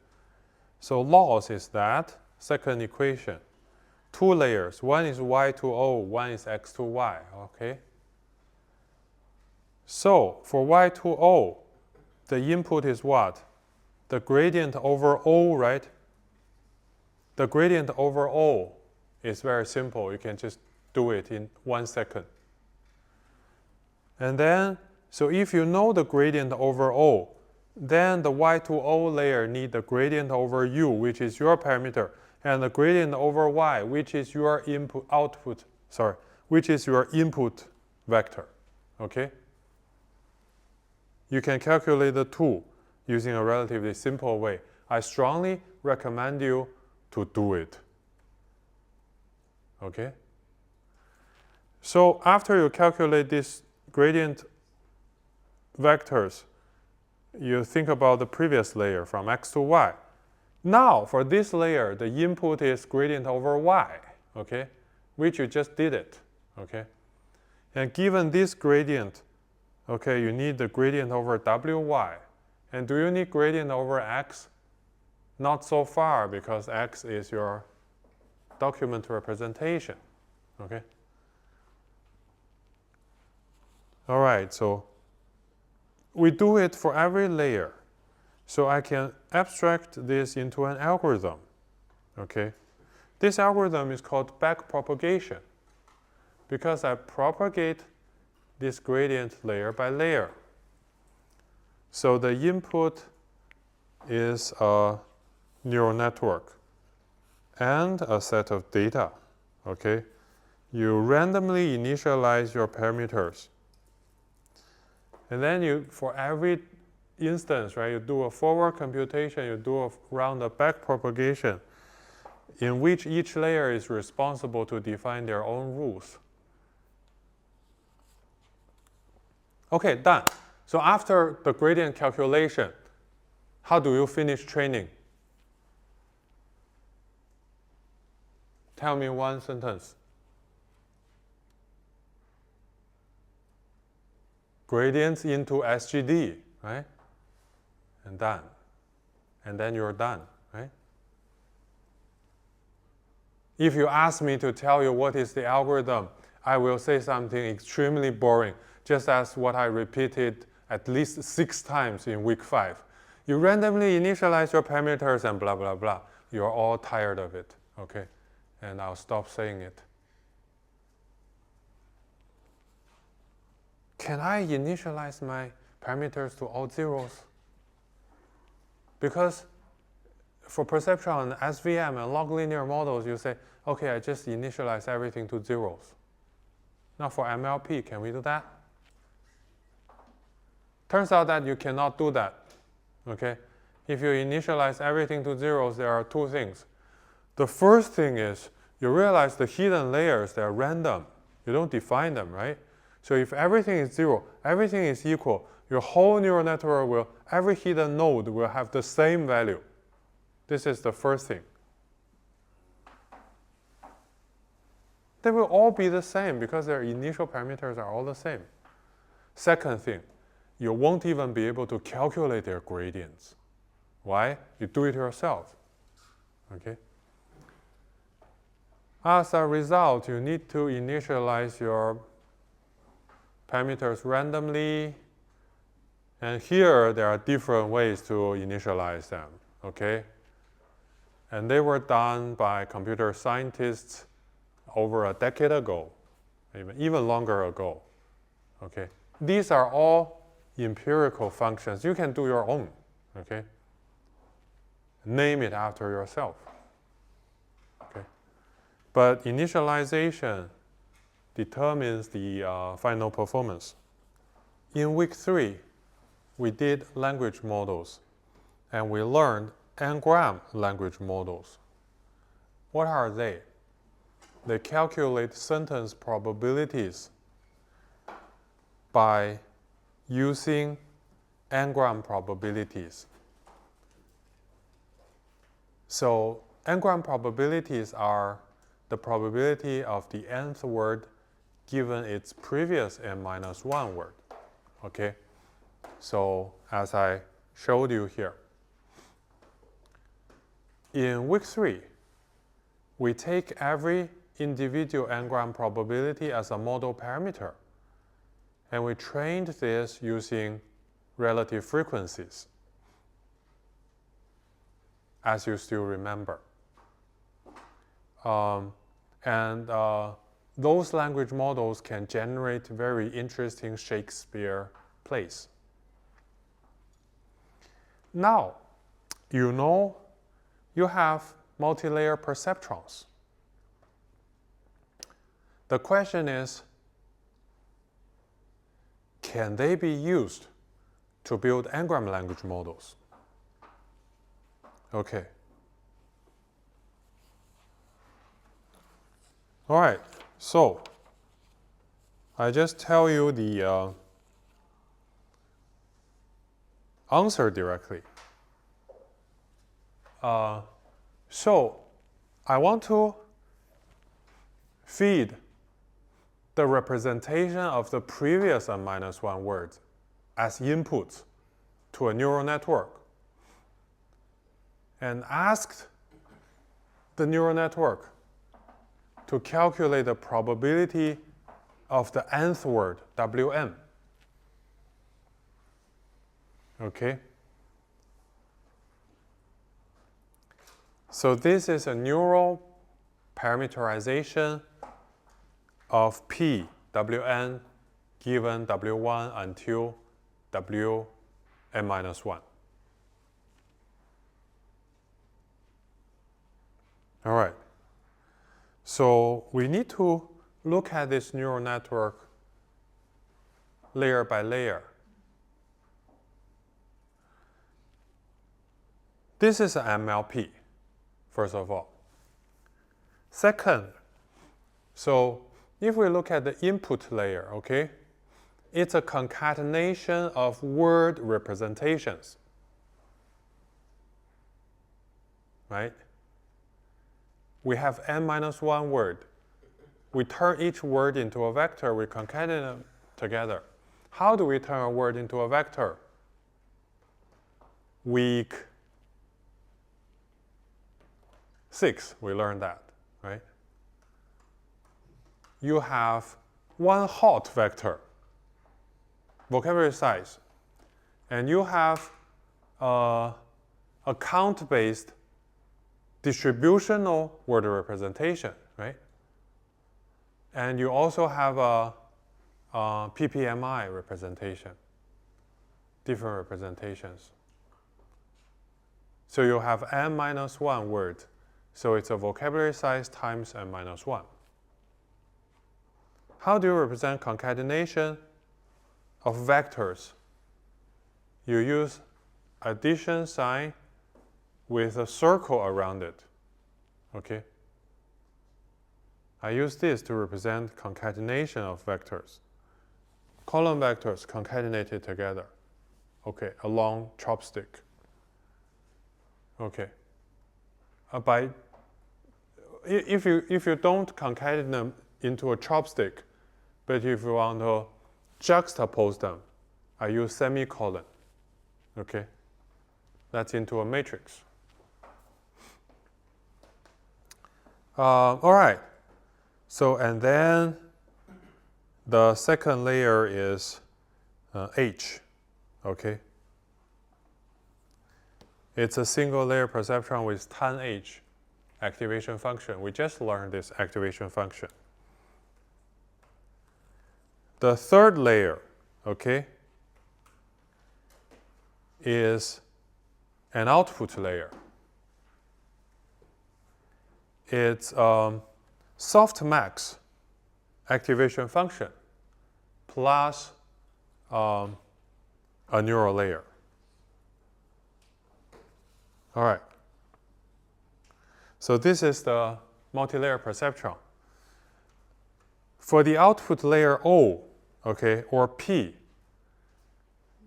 So loss is that, second equation. Two layers, one is Y to O, one is X to Y, okay? So for Y to O, the input is what? The gradient over O, right? The gradient over O is very simple. You can just do it in 1 second. And then, so if you know the gradient over O, then the Y to O layer need the gradient over U, which is your parameter, and the gradient over Y, which is your which is your input vector, okay? You can calculate the two using a relatively simple way. I strongly recommend you to do it, okay? So after you calculate these gradient vectors, you think about the previous layer from X to Y. Now, for this layer, the input is gradient over Y, okay? Which you just did it, okay? And given this gradient, okay, you need the gradient over WY. And do you need gradient over X? Not so far, because X is your document representation, okay? All right, so we do it for every layer. So I can abstract this into an algorithm, okay? This algorithm is called backpropagation, because I propagate this gradient layer by layer. So the input is a neural network and a set of data, okay? you randomly initialize your parameters. And then you, for every instance, right, you do a forward computation, you do a round of back propagation, in which each layer is responsible to define their own rules. Okay, done. So after the gradient calculation, how do you finish training? Tell me one sentence. Gradients into SGD, right? And done. And then you're done, right? If you ask me to tell you what is the algorithm, I will say something extremely boring, just as what I repeated at least 6 times in week 5. You randomly initialize your parameters and blah, blah, blah. You're all tired of it, okay? And I'll stop saying it. Can I initialize my parameters to all zeros? Because for perceptron, SVM, and log linear models, you say, okay, I just initialize everything to zeros. Now for MLP, can we do that? Turns out that you cannot do that, okay? If you initialize everything to zeros, there are 2 things. The first thing is, you realize the hidden layers, they're random. You don't define them, right? So if everything is 0, everything is equal, your whole neural network will, every hidden node will have the same value. This is the first thing. They will all be the same because their initial parameters are all the same. Second thing, you won't even be able to calculate their gradients. Why? You do it yourself, okay? As a result, you need to initialize your parameters randomly. And here, there are different ways to initialize them, okay? And they were done by computer scientists over a decade ago, even longer ago, okay? These are all empirical functions. You can do your own, okay? Name it after yourself, okay? But initialization determines the final performance. In week 3, we did language models, and we learned n-gram language models. What are they? They calculate sentence probabilities by using n-gram probabilities. So n-gram probabilities are the probability of the nth word given its previous n-1 word, okay? So as I showed you here, in week 3, we take every individual n-gram probability as a model parameter, and we trained this using relative frequencies, as you still remember. Those language models can generate very interesting Shakespeare plays. Now, you know you have multi-layer perceptrons. The question is, can they be used to build n-gram language models? Okay. All right, so I just tell you the answer directly. So I want to feed the representation of the previous n-1 words as inputs to a neural network, and asked the neural network to calculate the probability of the nth word, Wn. Okay? So this is a neural parameterization of P, Wn, given W1 until Wn-1. All right. So we need to look at this neural network layer by layer. This is an MLP, first of all. Second, so if we look at the input layer, okay, it's a concatenation of word representations, right? We have n-1 word. We turn each word into a vector, we concatenate them together. How do we turn a word into a vector? Week 6, we learned that, right? You have one hot vector, vocabulary size, and you have a count-based distributional word representation, right? And you also have a PPMI representation, different representations. So you have n-1 word. So it's a vocabulary size times n-1. How do you represent concatenation of vectors? You use addition sign with a circle around it, okay? I use this to represent concatenation of vectors. Column vectors concatenated together, okay, along chopstick. Okay. If you don't concatenate them into a chopstick, but if you want to juxtapose them, I use semicolon. Okay, that's into a matrix. All right. So and then the second layer is H. Okay. It's a single layer perceptron with tan-H activation function. We just learned this activation function. The third layer, okay, is an output layer. It's softmax activation function plus a neural layer. All right. So this is the multi-layer perceptron. For the output layer O, okay, or P,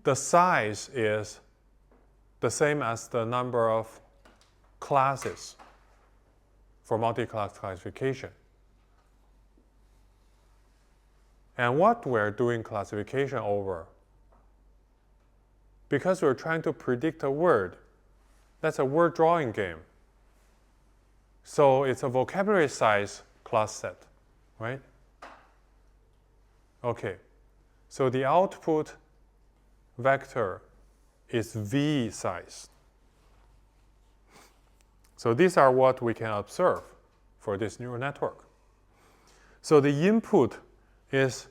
the size is the same as the number of classes for multi-class classification. And what we're doing classification over, because we're trying to predict a word, that's a word drawing game. So it's a vocabulary size class set, right? Okay, so the output vector is V size. So these are what we can observe for this neural network. So the input is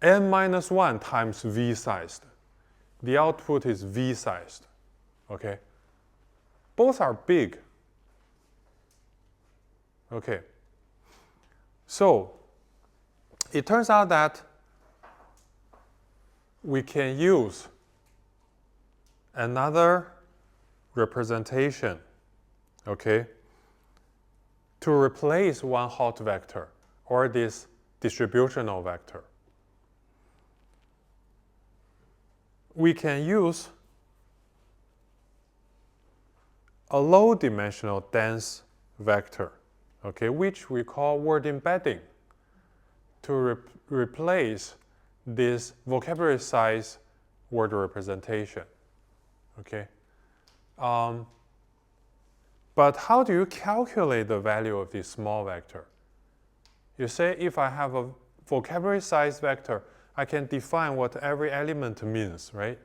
n-1 times V sized. The output is V sized, okay? Both are big. Okay. So it turns out that we can use another representation, okay, to replace one hot vector or this distributional vector. We can use a low-dimensional dense vector, okay, which we call word embedding, to replace this vocabulary size word representation, okay? But how do you calculate the value of this small vector? You say if I have a vocabulary size vector, I can define what every element means, right?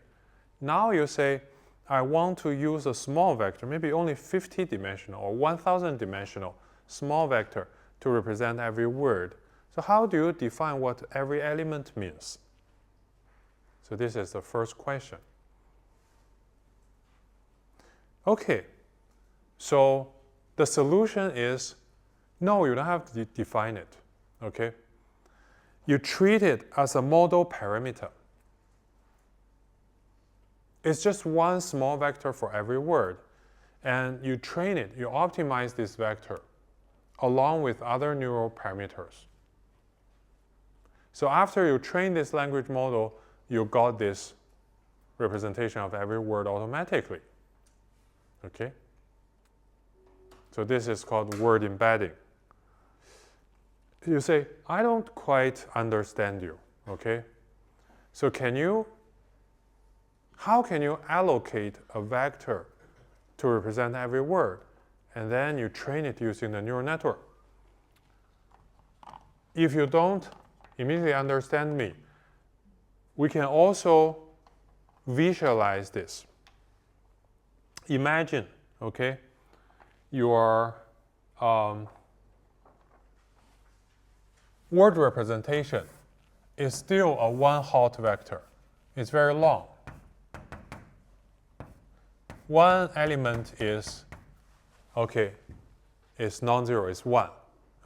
Now you say, I want to use a small vector, maybe only 50-dimensional or 1,000-dimensional small vector to represent every word. So how do you define what every element means? So this is the first question. Okay, so the solution is, no, you don't have to define it, okay? you treat it as a model parameter. It's just one small vector for every word. And you train it, you optimize this vector along with other neural parameters. So after you train this language model, you got this representation of every word automatically. Okay? So this is called word embedding. You say, I don't quite understand you. Okay? So how can you allocate a vector to represent every word? And then you train it using the neural network. If you don't immediately understand me, we can also visualize this. Imagine, okay, your word representation is still a one-hot vector. It's very long. One element is, okay, it's non-zero, it's 1,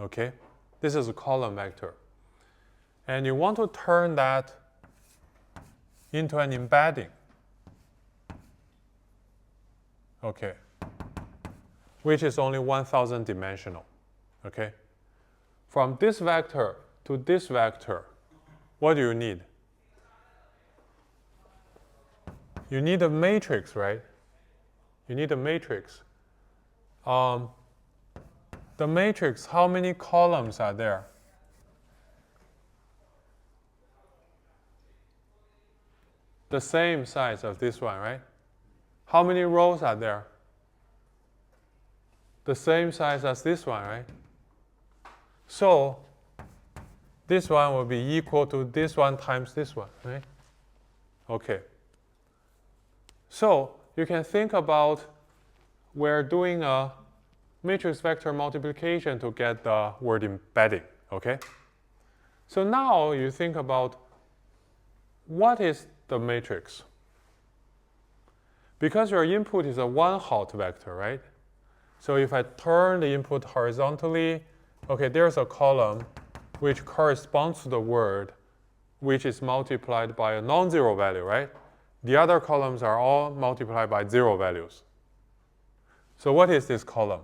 okay? This is a column vector. And you want to turn that into an embedding. Okay, which is only 1,000 dimensional, okay? From this vector to this vector, what do you need? You need a matrix, right? You need a matrix. The matrix, how many columns are there? The same size of this one, right? How many rows are there? The same size as this one, right? So this one will be equal to this one times this one, right? Okay. So you can think about we're doing a matrix vector multiplication to get the word embedding, okay? So now you think about what is the matrix? Because your input is a one-hot vector, right? So if I turn the input horizontally, okay, there's a column which corresponds to the word which is multiplied by a non-zero value, right? The other columns are all multiplied by 0 values. So what is this column?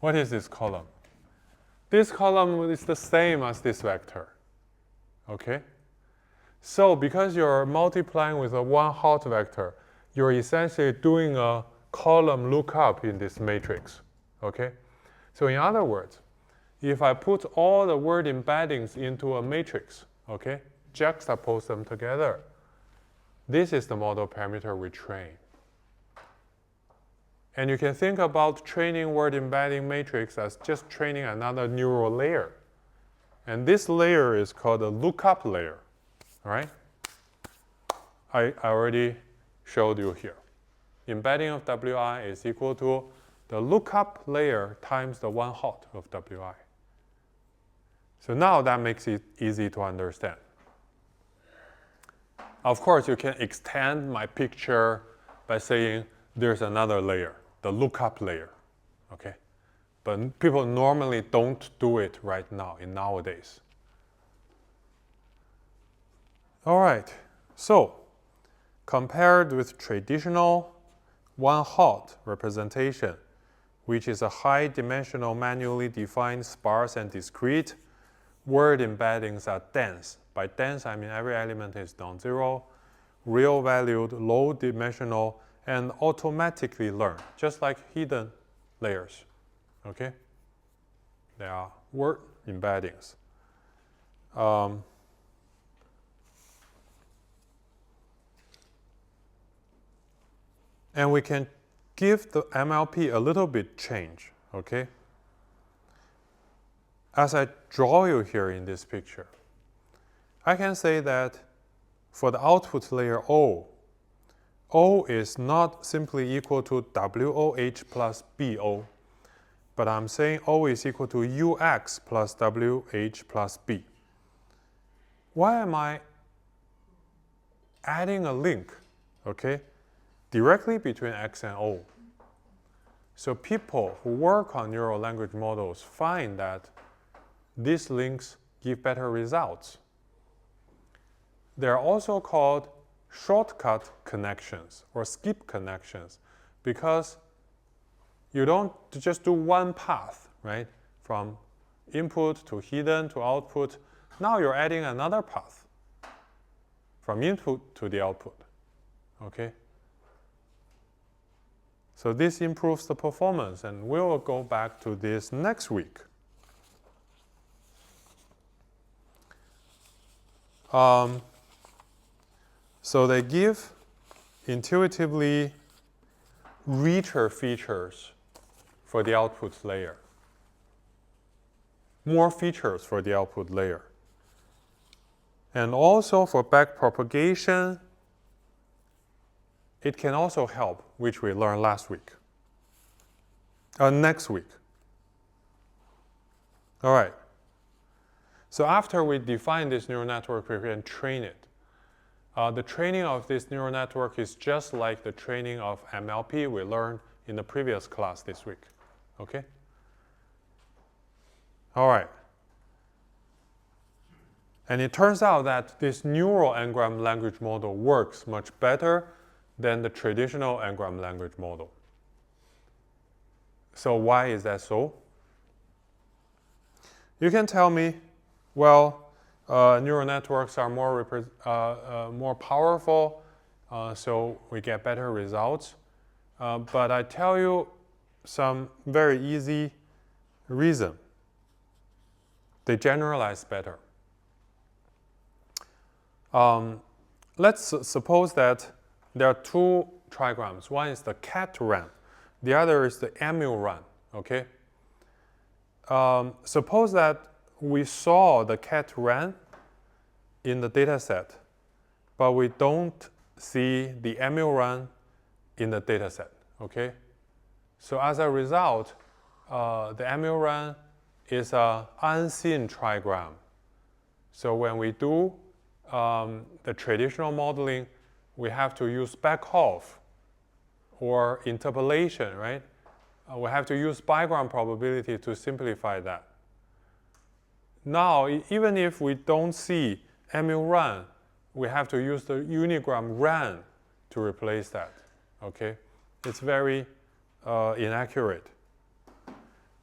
What is this column? This column is the same as this vector, okay? So because you're multiplying with a one-hot vector, you're essentially doing a column lookup in this matrix, okay? So in other words, if I put all the word embeddings into a matrix, okay, juxtapose them together, this is the model parameter we train. And you can think about training word embedding matrix as just training another neural layer. And this layer is called a lookup layer, all right? I already showed you here. Embedding of Wi is equal to the lookup layer times the one-hot of Wi. So now that makes it easy to understand. Of course, you can extend my picture by saying there's another layer, the lookup layer, okay? But people normally don't do it right now, nowadays. All right, so compared with traditional one-hot representation, which is a high-dimensional, manually defined, sparse, and discrete, word embeddings are dense. By dense, I mean every element is non-zero, real-valued, low-dimensional, and automatically learned, just like hidden layers, okay? They are word embeddings. And we can give the MLP a little bit change, okay? As I draw you here in this picture, I can say that for the output layer O is not simply equal to WOH plus BO, but I'm saying O is equal to UX plus WH plus B. Why am I adding a link, okay, directly between X and O? So people who work on neural language models find that these links give better results. They're also called shortcut connections or skip connections because you don't just do one path, right? From input to hidden to output. Now you're adding another path from input to the output, okay? So this improves the performance, and we will go back to this next week. So they give intuitively richer features for the output layer. More features for the output layer. And also for backpropagation, it can also help, which we learned last week. Next week. All right. So after we define this neural network, we can train it. The training of this neural network is just like the training of NLP we learned in the previous class this week. Okay? All right. And it turns out that this neural n-gram language model works much better than the traditional n-gram language model. So why is that so? You can tell me, well, neural networks are more powerful, so we get better results. But I tell you some very easy reason. They generalize better. Let's suppose that there are two trigrams. One is the cat run. The other is the emu run, okay? Suppose that we saw the cat run in the data set, but we don't see the emu run in the data set, okay? So as a result, the emu run is an unseen trigram. So when we do the traditional modeling, we have to use backoff or interpolation, right? We have to use bigram probability to simplify that. Now, even if we don't see emu run, we have to use the unigram run to replace that, okay? It's very inaccurate.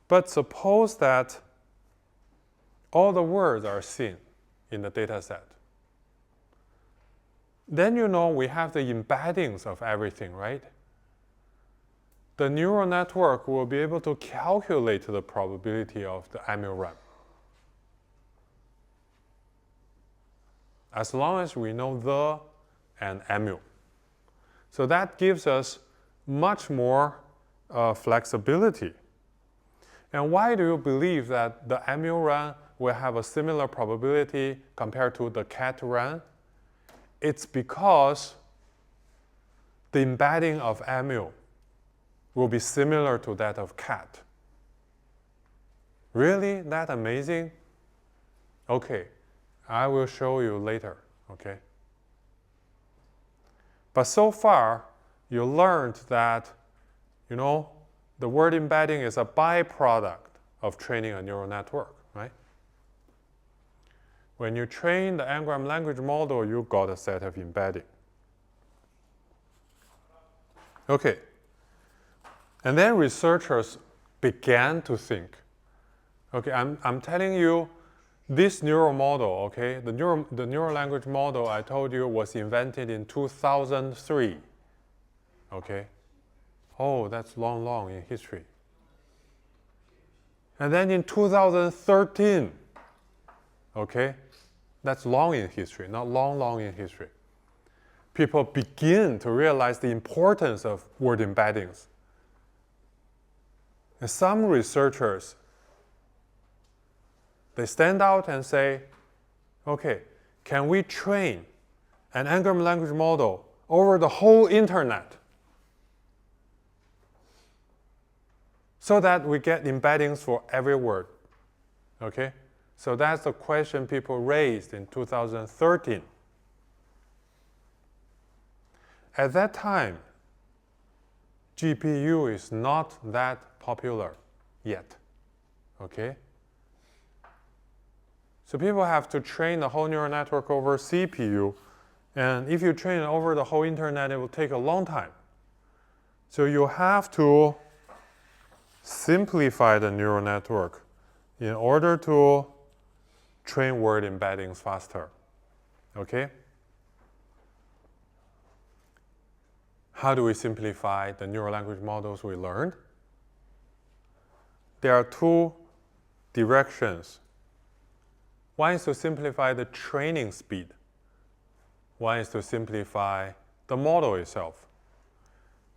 But suppose that all the words are seen in the data set. Then you know we have the embeddings of everything, right? The neural network will be able to calculate the probability of the emu run. As long as we know the and emu. So that gives us much more flexibility. And why do you believe that the emu run will have a similar probability compared to the cat run? It's because the embedding of emu will be similar to that of cat. Really? That amazing? Okay, I will show you later, okay? But so far, you learned that, the word embedding is a byproduct of training a neural network, right? When you train the n-gram language model, you got a set of embedding. Okay. And then researchers began to think, okay, I'm telling you, this neural model, okay, the neural language model I told you was invented in 2003, okay? Oh, that's long in history. And then in 2013, okay, that's long in history, not long in history. People begin to realize the importance of word embeddings. And some researchers, they stand out and say, okay, can we train an n-gram language model over the whole internet so that we get embeddings for every word? Okay? So that's the question people raised in 2013. At that time, GPU is not that popular yet, okay? So people have to train the whole neural network over CPU. And if you train it over the whole internet, it will take a long time. So you have to simplify the neural network in order to train word embeddings faster. Okay? How do we simplify the neural language models we learned? There are two directions. One is to simplify the training speed. One is to simplify the model itself.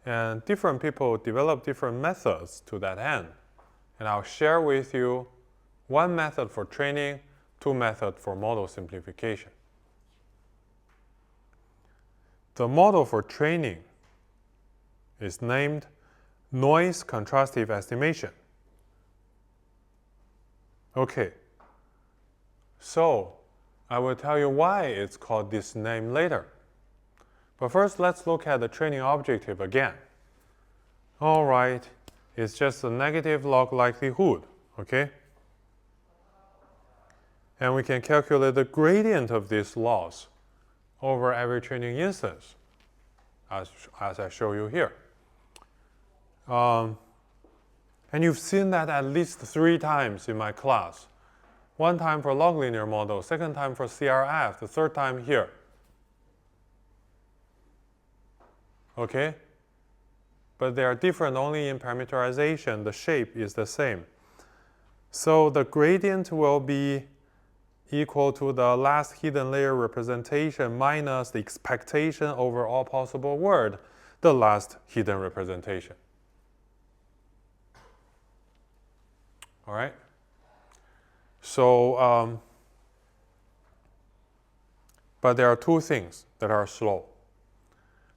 And different people develop different methods to that end. And I'll share with you one method for training, two methods for model simplification. The model for training is named noise contrastive estimation. Okay, so I will tell you why it's called this name later. But first, let's look at the training objective again. All right, it's just a negative log likelihood, okay? And we can calculate the gradient of this loss over every training instance, as I show you here. And you've seen that at least 3 times in my class. One time for log linear model, second time for CRF, the third time here. Okay? But they are different only in parameterization. The shape is the same. So the gradient will be equal to the last hidden layer representation minus the expectation over all possible word, the last hidden representation. All right? So, but there are two things that are slow.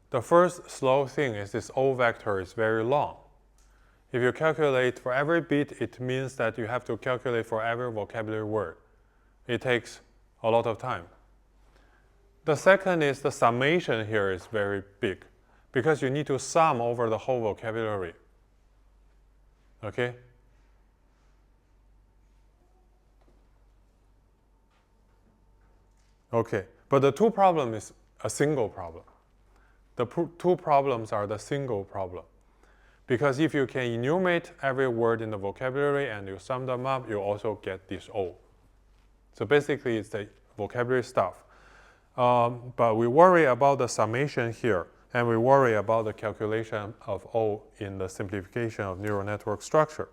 The first slow thing is this O vector is very long. If you calculate for every bit, it means that you have to calculate for every vocabulary word. It takes a lot of time. The second is the summation here is very big because you need to sum over the whole vocabulary. Okay? Okay, but the two problem is a single problem. The two problems are the single problem. Because if you can enumerate every word in the vocabulary and you sum them up, you also get this O. So basically, it's the vocabulary stuff. But we worry about the summation here, and we worry about the calculation of O in the simplification of neural network structure.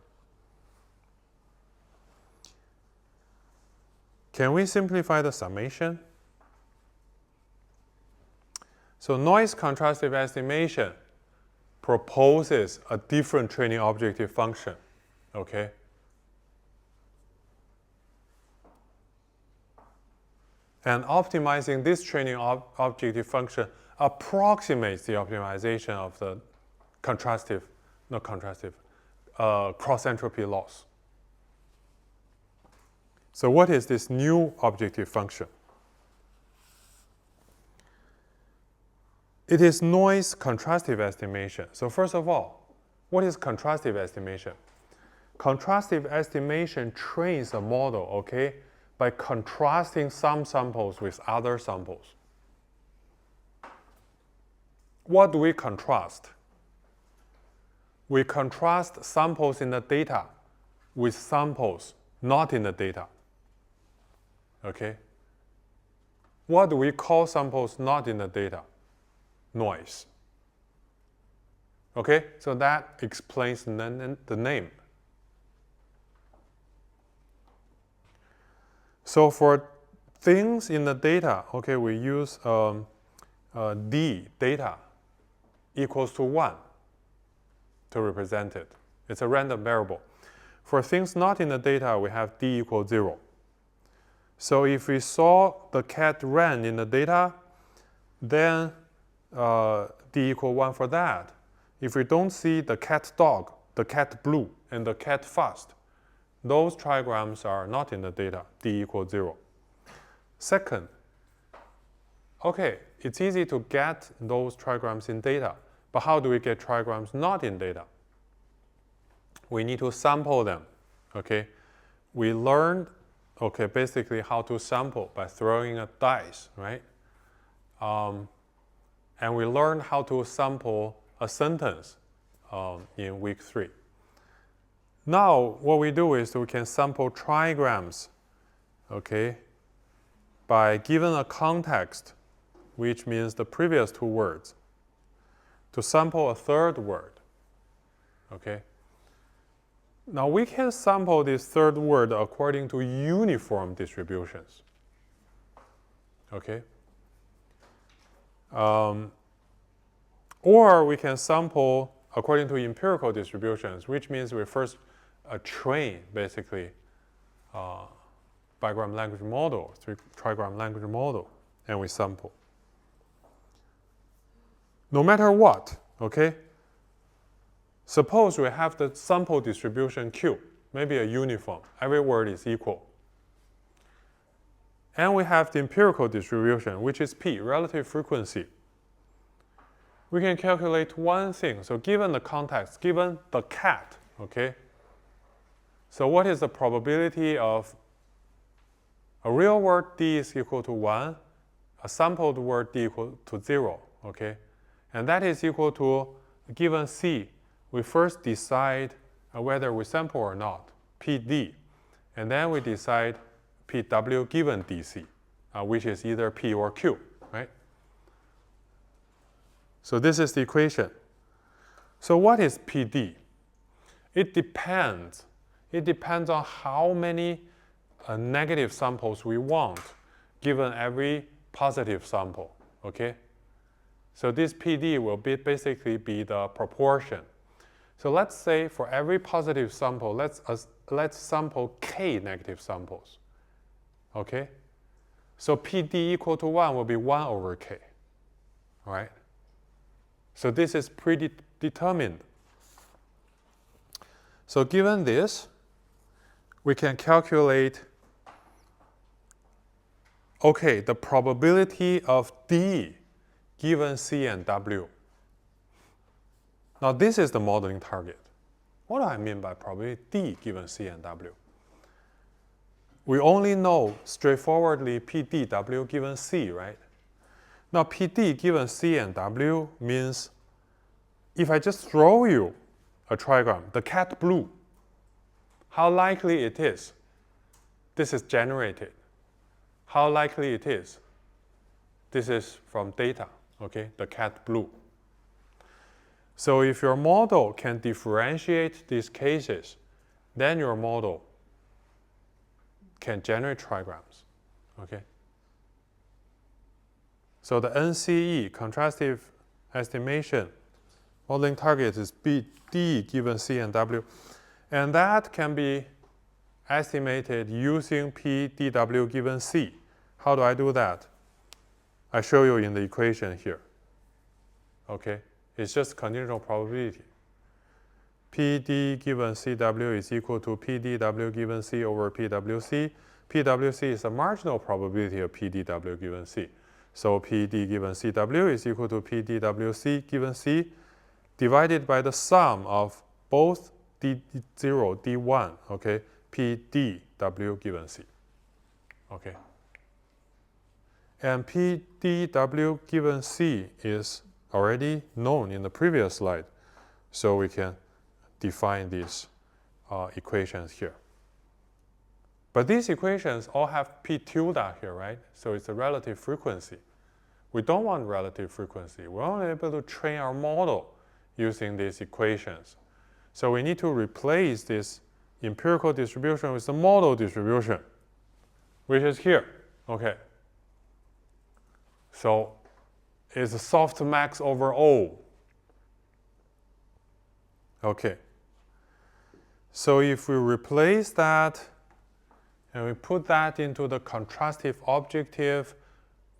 Can we simplify the summation? So noise contrastive estimation proposes a different training objective function, okay? And optimizing this training objective function approximates the optimization of the cross-entropy loss. So what is this new objective function? It is noise contrastive estimation. So first of all, what is contrastive estimation? Contrastive estimation trains a model, okay, by contrasting some samples with other samples. What do we contrast? We contrast samples in the data with samples not in the data. Okay? What do we call samples not in the data? Noise. Okay? So that explains the name. So for things in the data, okay, we use D, data, equals to 1 to represent it. It's a random variable. For things not in the data, we have D equals 0. So if we saw the cat ran in the data, then D equals 1 for that. If we don't see the cat dog, the cat blue, and the cat fast, those trigrams are not in the data, D equals 0. Second, okay, it's easy to get those trigrams in data, but how do we get trigrams not in data? We need to sample them, okay? We learned okay, basically how to sample by throwing a dice, right? And we learned how to sample a sentence in week 3. Now, what we do is we can sample trigrams, okay, by given a context, which means the previous 2 words, to sample a third word, okay? Now, we can sample this third word according to uniform distributions, okay? Or we can sample according to empirical distributions, which means we first train, basically, bigram language model, trigram language model, and we sample. No matter what, okay? Suppose we have the sample distribution Q, maybe a uniform, every word is equal. And we have the empirical distribution, which is P, relative frequency. We can calculate one thing. So given the context, given the cat, okay? So what is the probability of a real word D is equal to 1, a sampled word D equal to 0, okay? And that is equal to, given C, we first decide whether we sample or not, PD. And then we decide PW given DC, which is either P or Q, right? So this is the equation. So what is PD? It depends. It depends on how many negative samples we want, given every positive sample, okay? So this PD will basically be the proportion. So let's say for every positive sample, let's sample K negative samples, okay? So PD equal to 1 will be 1 over K, all right? So this is predetermined. So given this, we can calculate, okay, the probability of D given C and W. Now this is the modeling target. What do I mean by probability D given C and W? We only know straightforwardly PDW given C, right? Now PD given C and W means if I just throw you a trigram, the cat blue, how likely it is this is generated? How likely it is this is from data, okay, the cat blue. So if your model can differentiate these cases, then your model can generate trigrams, okay? So the NCE, contrastive estimation, modeling target is D given C and W. And that can be estimated using PDW given C. How do I do that? I show you in the equation here, okay? It's just conditional probability. PD given CW is equal to PDW given C over PWC. PWC is the marginal probability of PDW given C. So PD given CW is equal to PDWC given C divided by the sum of both D0, D1, okay, PDW given C, okay. And PDW given C is already known in the previous slide, so we can define these equations here. But these equations all have P tilde here, right? So it's a relative frequency. We don't want relative frequency. We're only able to train our model using these equations. So we need to replace this empirical distribution with the model distribution, which is here, okay? So it's a softmax over O. Okay. So if we replace that and we put that into the contrastive objective,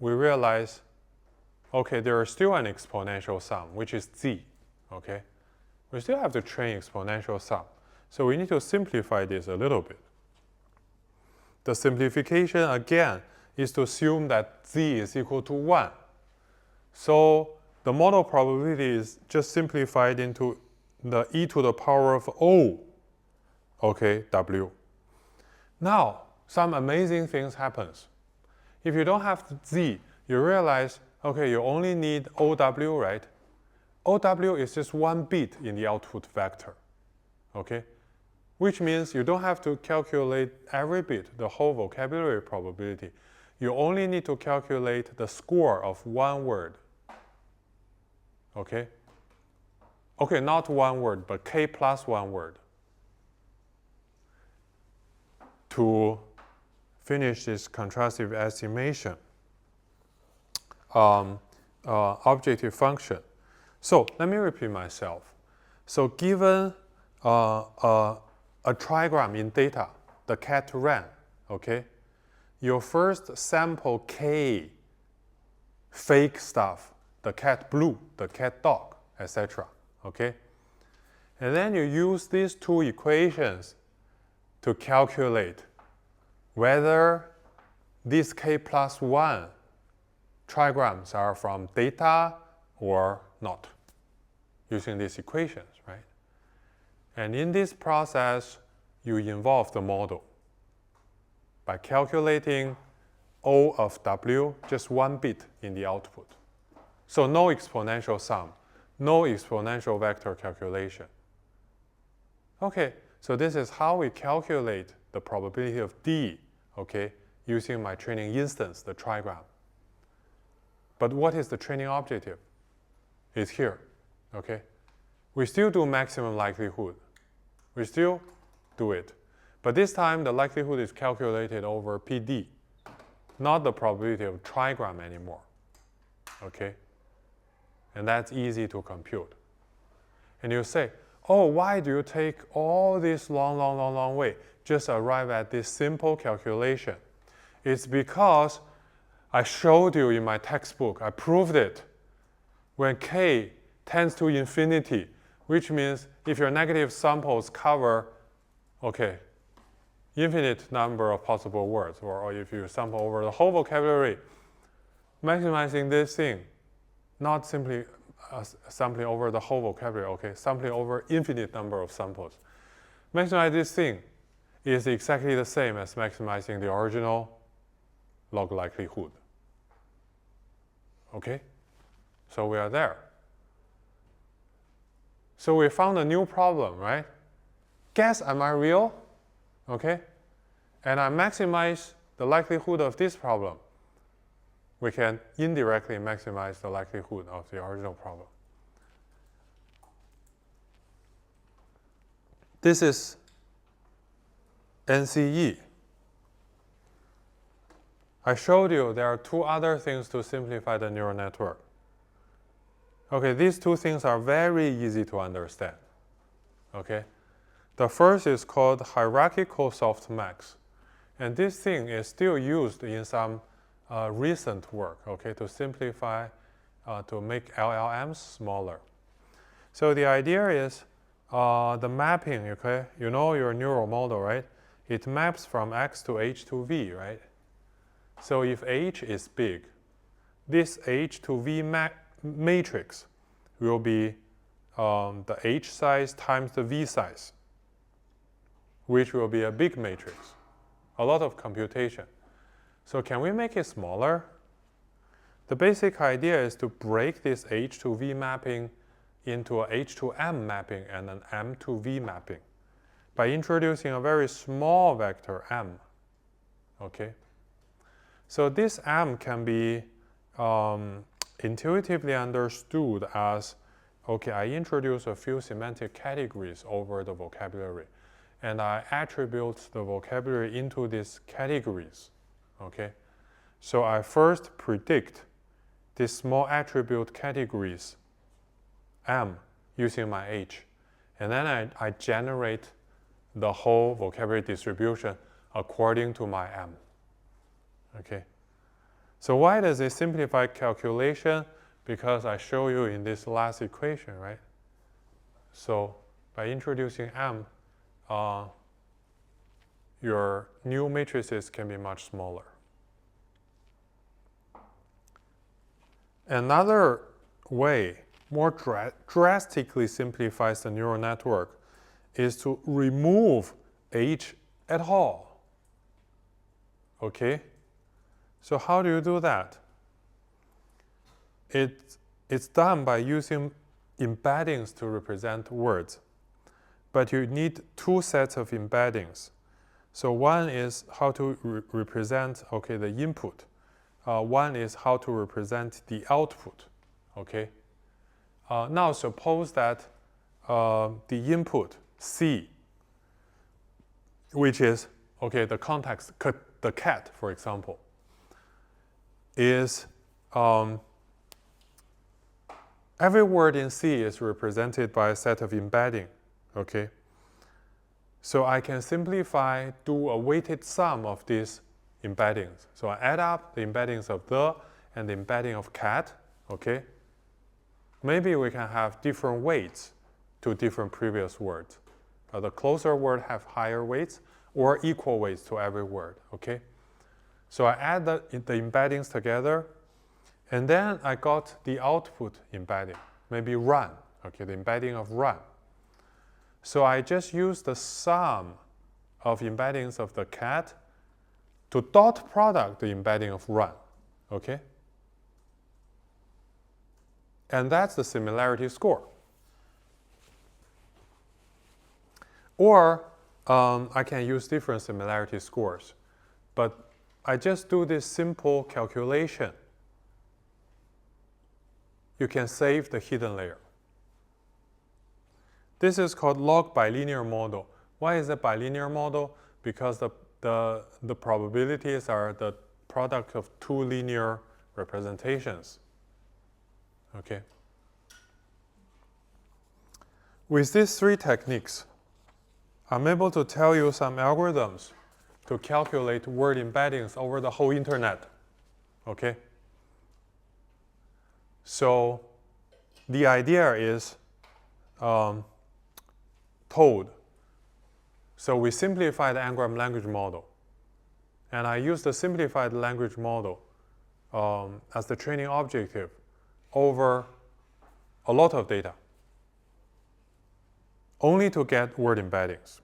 we realize, okay, there is still an exponential sum, which is Z, okay? We still have to train exponential sum. So we need to simplify this a little bit. The simplification, again, is to assume that Z is equal to 1. So the model probability is just simplified into the e to the power of O, okay, W. Now, some amazing things happens. If you don't have Z, you realize, okay, you only need OW, right? OW is just one bit in the output vector, okay? Which means you don't have to calculate every bit, the whole vocabulary probability. You only need to calculate the score of one word, okay? Okay, not one word, but K plus one word to finish this contrastive estimation objective function. So let me repeat myself. So given a trigram in data, the cat ran, okay? You first sample K fake stuff, the cat blue, the cat dog, etc. Okay? And then you use these two equations to calculate whether these K plus 1 trigrams are from data or not, using these equations, right? And in this process, you involve the model by calculating O of W, just one bit in the output. So no exponential sum, no exponential vector calculation. Okay, so this is how we calculate the probability of D, okay, using my training instance, the trigram. But what is the training objective? It's here, okay? We still do maximum likelihood. We still do it. But this time, the likelihood is calculated over PD, not the probability of trigram anymore, okay? And that's easy to compute. And you say, oh, why do you take all this long way just arrive at this simple calculation? It's because I showed you in my textbook, I proved it. When K tends to infinity, which means if your negative samples cover, okay, infinite number of possible words, or if you sample over the whole vocabulary, maximizing this thing, not simply sampling over the whole vocabulary, okay, sampling over infinite number of samples. Maximize this thing is exactly the same as maximizing the original log likelihood. Okay? So we are there. So we found a new problem, right? Guess, am I real? Okay? And I maximize the likelihood of this problem. We can indirectly maximize the likelihood of the original problem. This is NCE. I showed you there are two other things to simplify the neural network. Okay, these two things are very easy to understand. Okay? The first is called hierarchical softmax. And this thing is still used in some recent work, okay, to simplify, to make LLMs smaller. So the idea is the mapping, okay, you know your neural model, right? It maps from X to H to V, right? So if H is big, this H to V matrix will be the H size times the V size, which will be a big matrix, a lot of computation. So can we make it smaller? The basic idea is to break this H to V mapping into a H to M mapping and an M to V mapping by introducing a very small vector M, okay? So this M can be intuitively understood as, okay, I introduce a few semantic categories over the vocabulary, and I attribute the vocabulary into these categories, okay? So I first predict these small attribute categories, M, using my H, and then I generate the whole vocabulary distribution according to my M, okay? So why does it simplify calculation? Because I show you in this last equation, right? So by introducing M, your new matrices can be much smaller. Another way, more drastically simplifies the neural network is to remove H at all. Okay? So how do you do that? It's done by using embeddings to represent words. But you need two sets of embeddings. So one is how to represent, okay, the input. One is how to represent the output, okay? Now suppose that the input, C, which is, okay, the context, the cat, for example, is every word in C is represented by a set of embedding, okay? So I can simplify, do a weighted sum of these embeddings. So I add up the embeddings of the and the embedding of cat, okay? Maybe we can have different weights to different previous words. The closer word have higher weights or equal weights to every word, okay? So I add the embeddings together, and then I got the output embedding, maybe run, okay, the embedding of run. So I just use the sum of embeddings of the cat to dot product the embedding of run, okay? And that's the similarity score. Or I can use different similarity scores, but I just do this simple calculation. You can save the hidden layer. This is called log bilinear model. Why is it bilinear model? Because the probabilities are the product of two linear representations. Okay. With these three techniques, I'm able to tell you some algorithms to calculate word embeddings over the whole internet. Okay. So the idea is told. So we simplify the n-gram language model. And I use the simplified language model as the training objective over a lot of data, only to get word embeddings.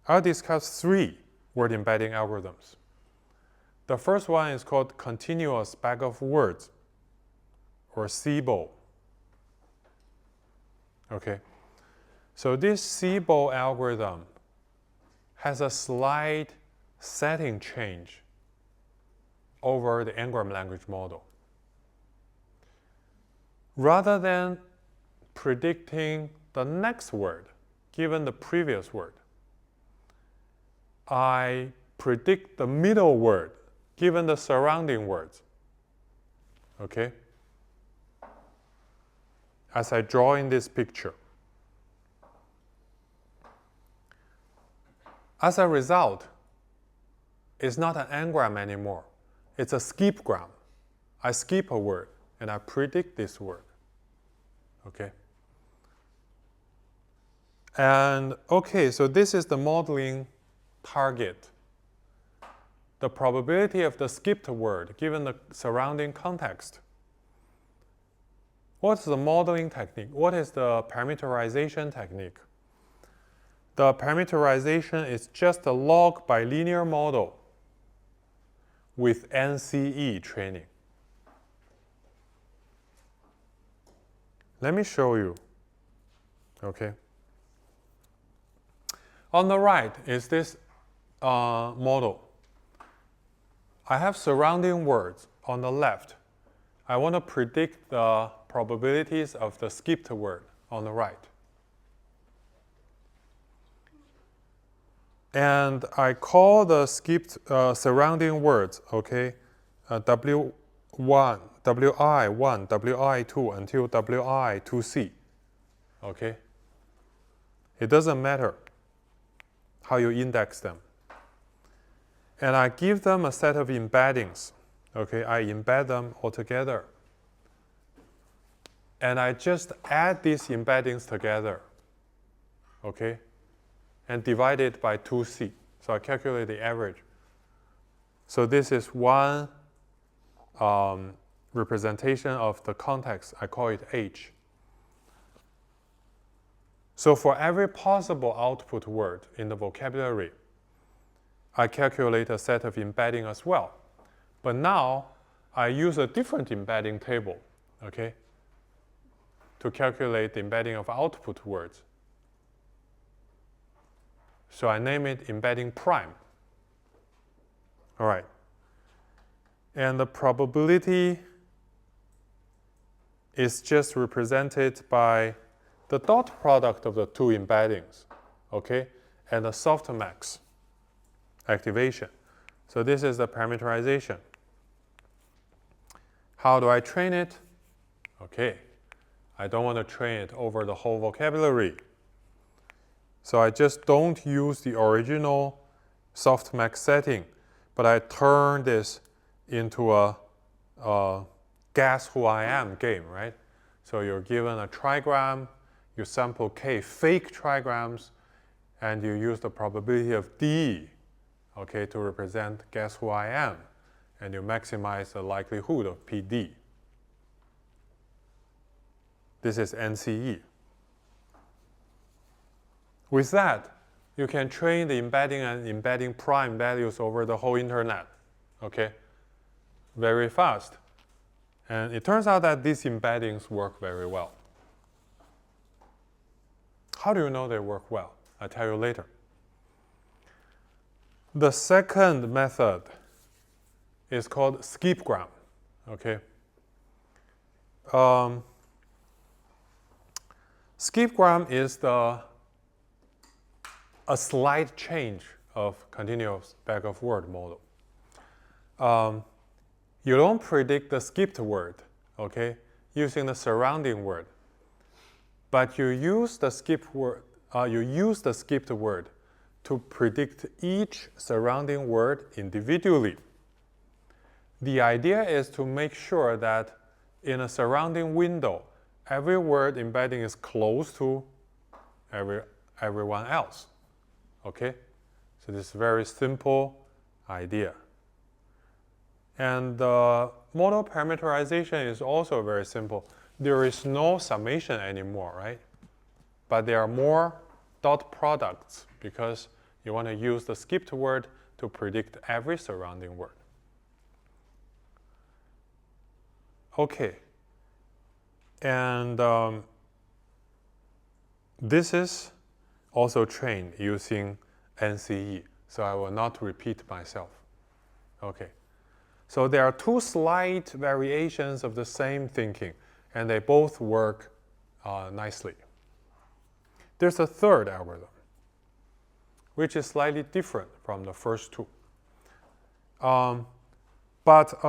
I'll discuss three word embedding algorithms. The first one is called continuous bag of words, or CBO. Okay. So this CBO algorithm has a slight setting change over the n-gram language model. Rather than predicting the next word, given the previous word, I predict the middle word, given the surrounding words. Okay? As I draw in this picture. As a result, it's not an n-gram anymore. It's a skip-gram. I skip a word, and I predict this word. Okay? And okay, so this is the modeling target. The probability of the skipped word, given the surrounding context. What's the modeling technique? What is the parameterization technique? The parameterization is just a log bilinear model with NCE training. Let me show you. Okay. On the right is this model. I have surrounding words on the left. I want to predict the probabilities of the skipped word on the right. And I call the skipped surrounding words, okay, W1, WI1, WI2 until WI2C, okay? It doesn't matter how you index them. And I give them a set of embeddings, okay? I embed them all together. And I just add these embeddings together, okay? And divide it by 2C. So I calculate the average. So this is one representation of the context. I call it H. So for every possible output word in the vocabulary, I calculate a set of embedding as well. But now I use a different embedding table, okay, to calculate the embedding of output words. So I name it embedding prime. All right. And the probability is just represented by the dot product of the two embeddings, okay, and the softmax activation. So this is the parameterization. How do I train it? Okay, I don't want to train it over the whole vocabulary. So I just don't use the original softmax setting, but I turn this into a guess who I am game, right? So you're given a trigram, you sample k fake trigrams, and you use the probability of D, okay, to represent guess who I am, and you maximize the likelihood of PD. This is NCE. With that, you can train the embedding and embedding prime values over the whole internet, okay, very fast. And it turns out that these embeddings work very well. How do you know they work well? I'll tell you later. The second method is called skipgram, okay? Skipgram is a slight change of continuous back-of-word model. You don't predict the skipped word, okay, using the surrounding word, but you use the skipped word. To predict each surrounding word individually. The idea is to make sure that in a surrounding window, every word embedding is close to everyone else. Okay? So this is a very simple idea. And the model parameterization is also very simple. There is no summation anymore, right? But there are more dot products because you want to use the skipped word to predict every surrounding word. Okay. And this is also trained using NCE, so I will not repeat myself. Okay. So there are two slight variations of the same thinking, and they both work nicely. There's a third algorithm, which is slightly different from the first two. But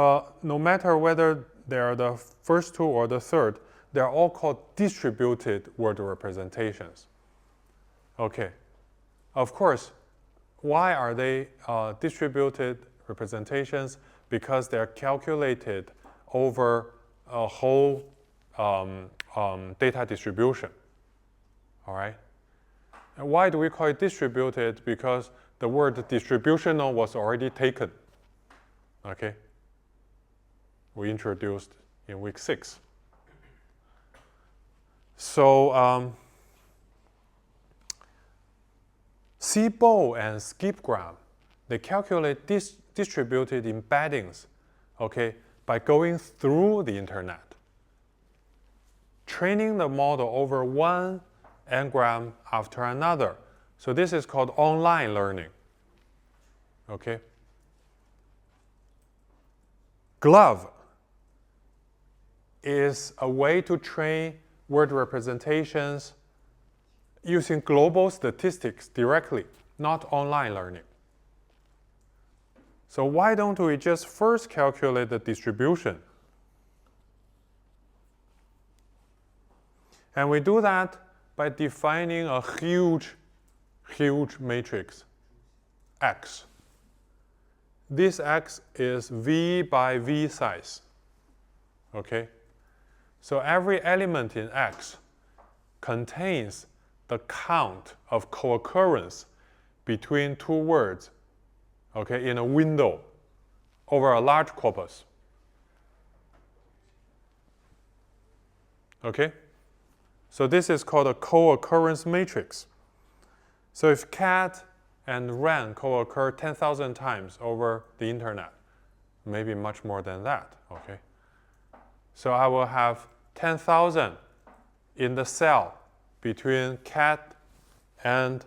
no matter whether they're the first two or the third, they're all called distributed word representations. Okay. Of course, why are they distributed representations? Because they're calculated over a whole data distribution. All right? And why do we call it distributed? Because the word distributional was already taken. Okay? We introduced in week 6. So CBOW and skipgram, they calculate distributed embeddings, okay, by going through the internet, training the model over one n-gram after another. So this is called online learning, okay? GLOVE is a way to train word representations using global statistics directly, not online learning. So why don't we just first calculate the distribution? And we do that by defining a huge matrix, X. This X is V by V size, okay? So every element in X contains the count of co-occurrence between two words, okay, in a window over a large corpus. Okay? So this is called a co-occurrence matrix. So if cat and ran co-occur 10,000 times over the internet, maybe much more than that, okay? So I will have 10,000 in the cell between cat and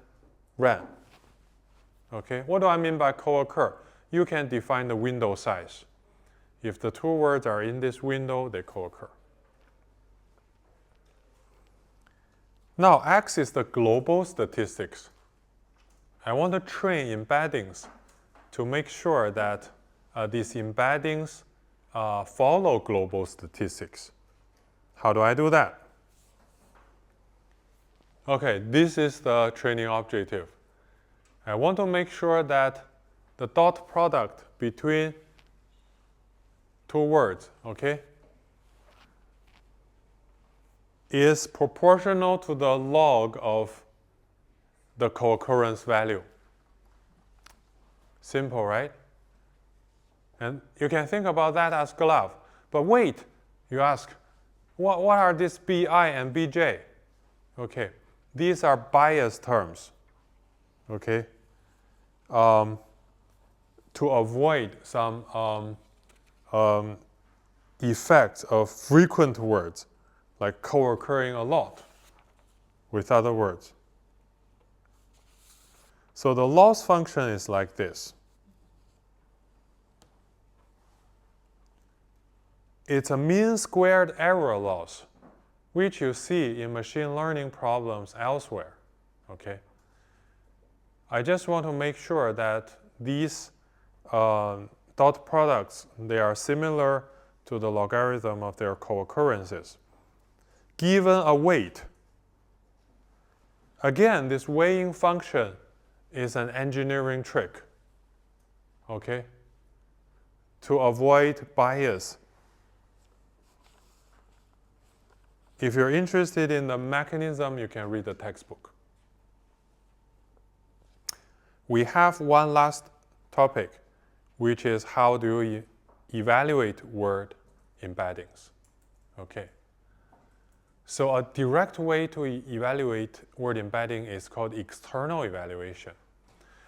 ran, okay? What do I mean by co-occur? You can define the window size. If the two words are in this window, they co-occur. Now, X is the global statistics. I want to train embeddings to make sure that these embeddings follow global statistics. How do I do that? Okay, this is the training objective. I want to make sure that the dot product between two words, okay, is proportional to the log of the co-occurrence value. Simple, right? And you can think about that as glove. But wait, you ask, what are these BI and BJ? Okay, these are bias terms, okay, to avoid some effects of frequent words, like co-occurring a lot with other words. So the loss function is like this. It's a mean squared error loss, which you see in machine learning problems elsewhere, okay? I just want to make sure that these dot products, they are similar to the logarithm of their co-occurrences. Given a weight, again, this weighing function is an engineering trick, okay, to avoid bias. If you're interested in the mechanism, you can read the textbook. We have one last topic, which is how do you evaluate word embeddings, okay? So a direct way to evaluate word embedding is called external evaluation.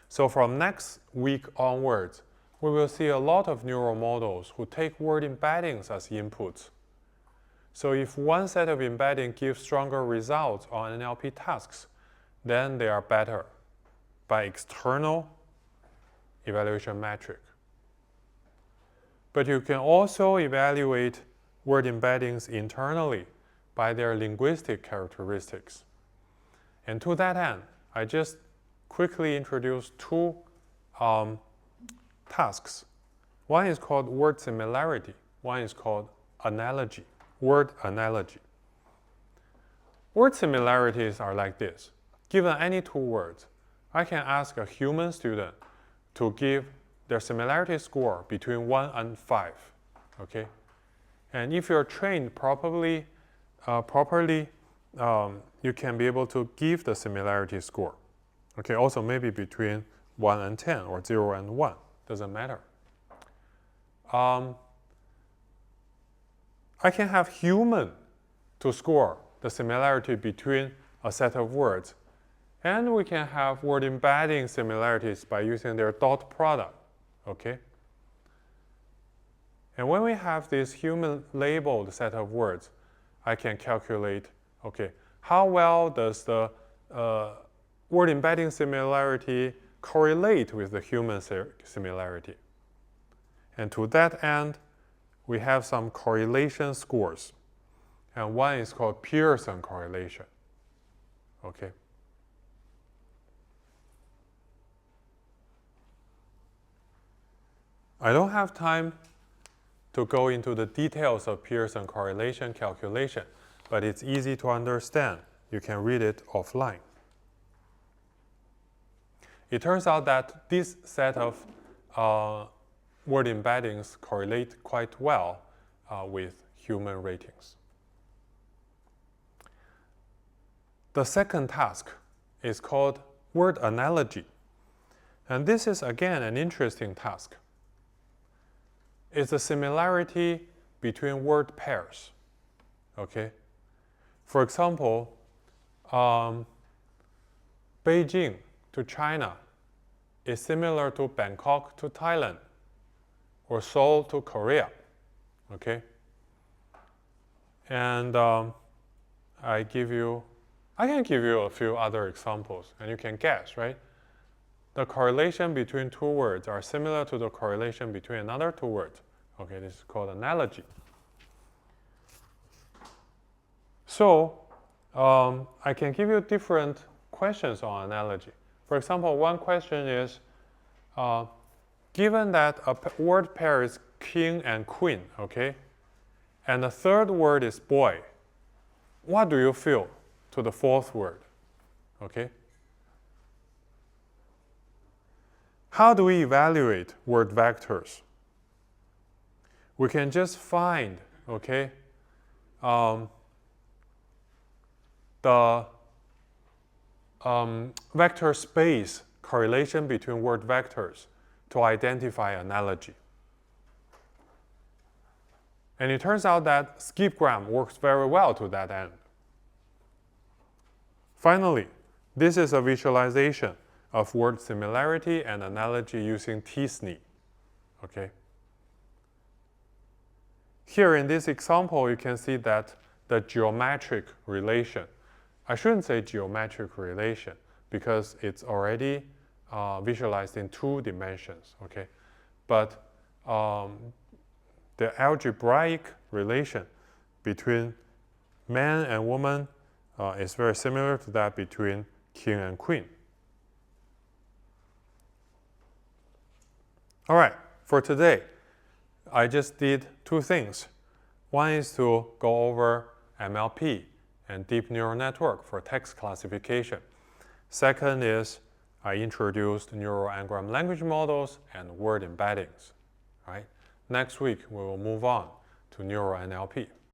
So from next week onwards, we will see a lot of neural models who take word embeddings as inputs. So if one set of embedding gives stronger results on NLP tasks, then they are better by external evaluation metric. But you can also evaluate word embeddings internally by their linguistic characteristics. And to that end, I just quickly introduced two tasks. One is called word similarity. One is called analogy, word analogy. Word similarities are like this. Given any two words, I can ask a human student to give their similarity score between 1 and 5, okay? And if you're trained properly, you can be able to give the similarity score. Okay, also maybe between 1 and 10 or 0 and 1, doesn't matter. I can have human to score the similarity between a set of words. And we can have word embedding similarities by using their dot product, okay? And when we have this human labeled set of words, I can calculate, okay, how well does the word embedding similarity correlate with the human similarity? And to that end, we have some correlation scores. And one is called Pearson correlation, okay? I don't have time to go into the details of Pearson correlation calculation, but it's easy to understand. You can read it offline. It turns out that this set of word embeddings correlate quite well with human ratings. The second task is called word analogy. And this is, again, an interesting task. It's a similarity between word pairs, okay? For example, Beijing to China is similar to Bangkok to Thailand or Seoul to Korea. Okay? And I can give you a few other examples, and you can guess, right? The correlation between two words are similar to the correlation between another two words. Okay, this is called analogy. So I can give you different questions on analogy. For example, one question is, given that a word pair is king and queen, okay, and the third word is boy, what do you feel to the fourth word? Okay? How do we evaluate word vectors? We can just find, okay, the vector space correlation between word vectors to identify analogy. And it turns out that skipgram works very well to that end. Finally, this is a visualization of word similarity and analogy using t-SNE. Okay? Here in this example, you can see that the geometric relation, I shouldn't say geometric relation because it's already visualized in 2 dimensions. Okay? But the algebraic relation between man and woman is very similar to that between king and queen. All right, for today, I just did 2 things. One is to go over NLP and deep neural network for text classification. Second is I introduced neural engram language models and word embeddings. Right? Next week, we will move on to neural NLP.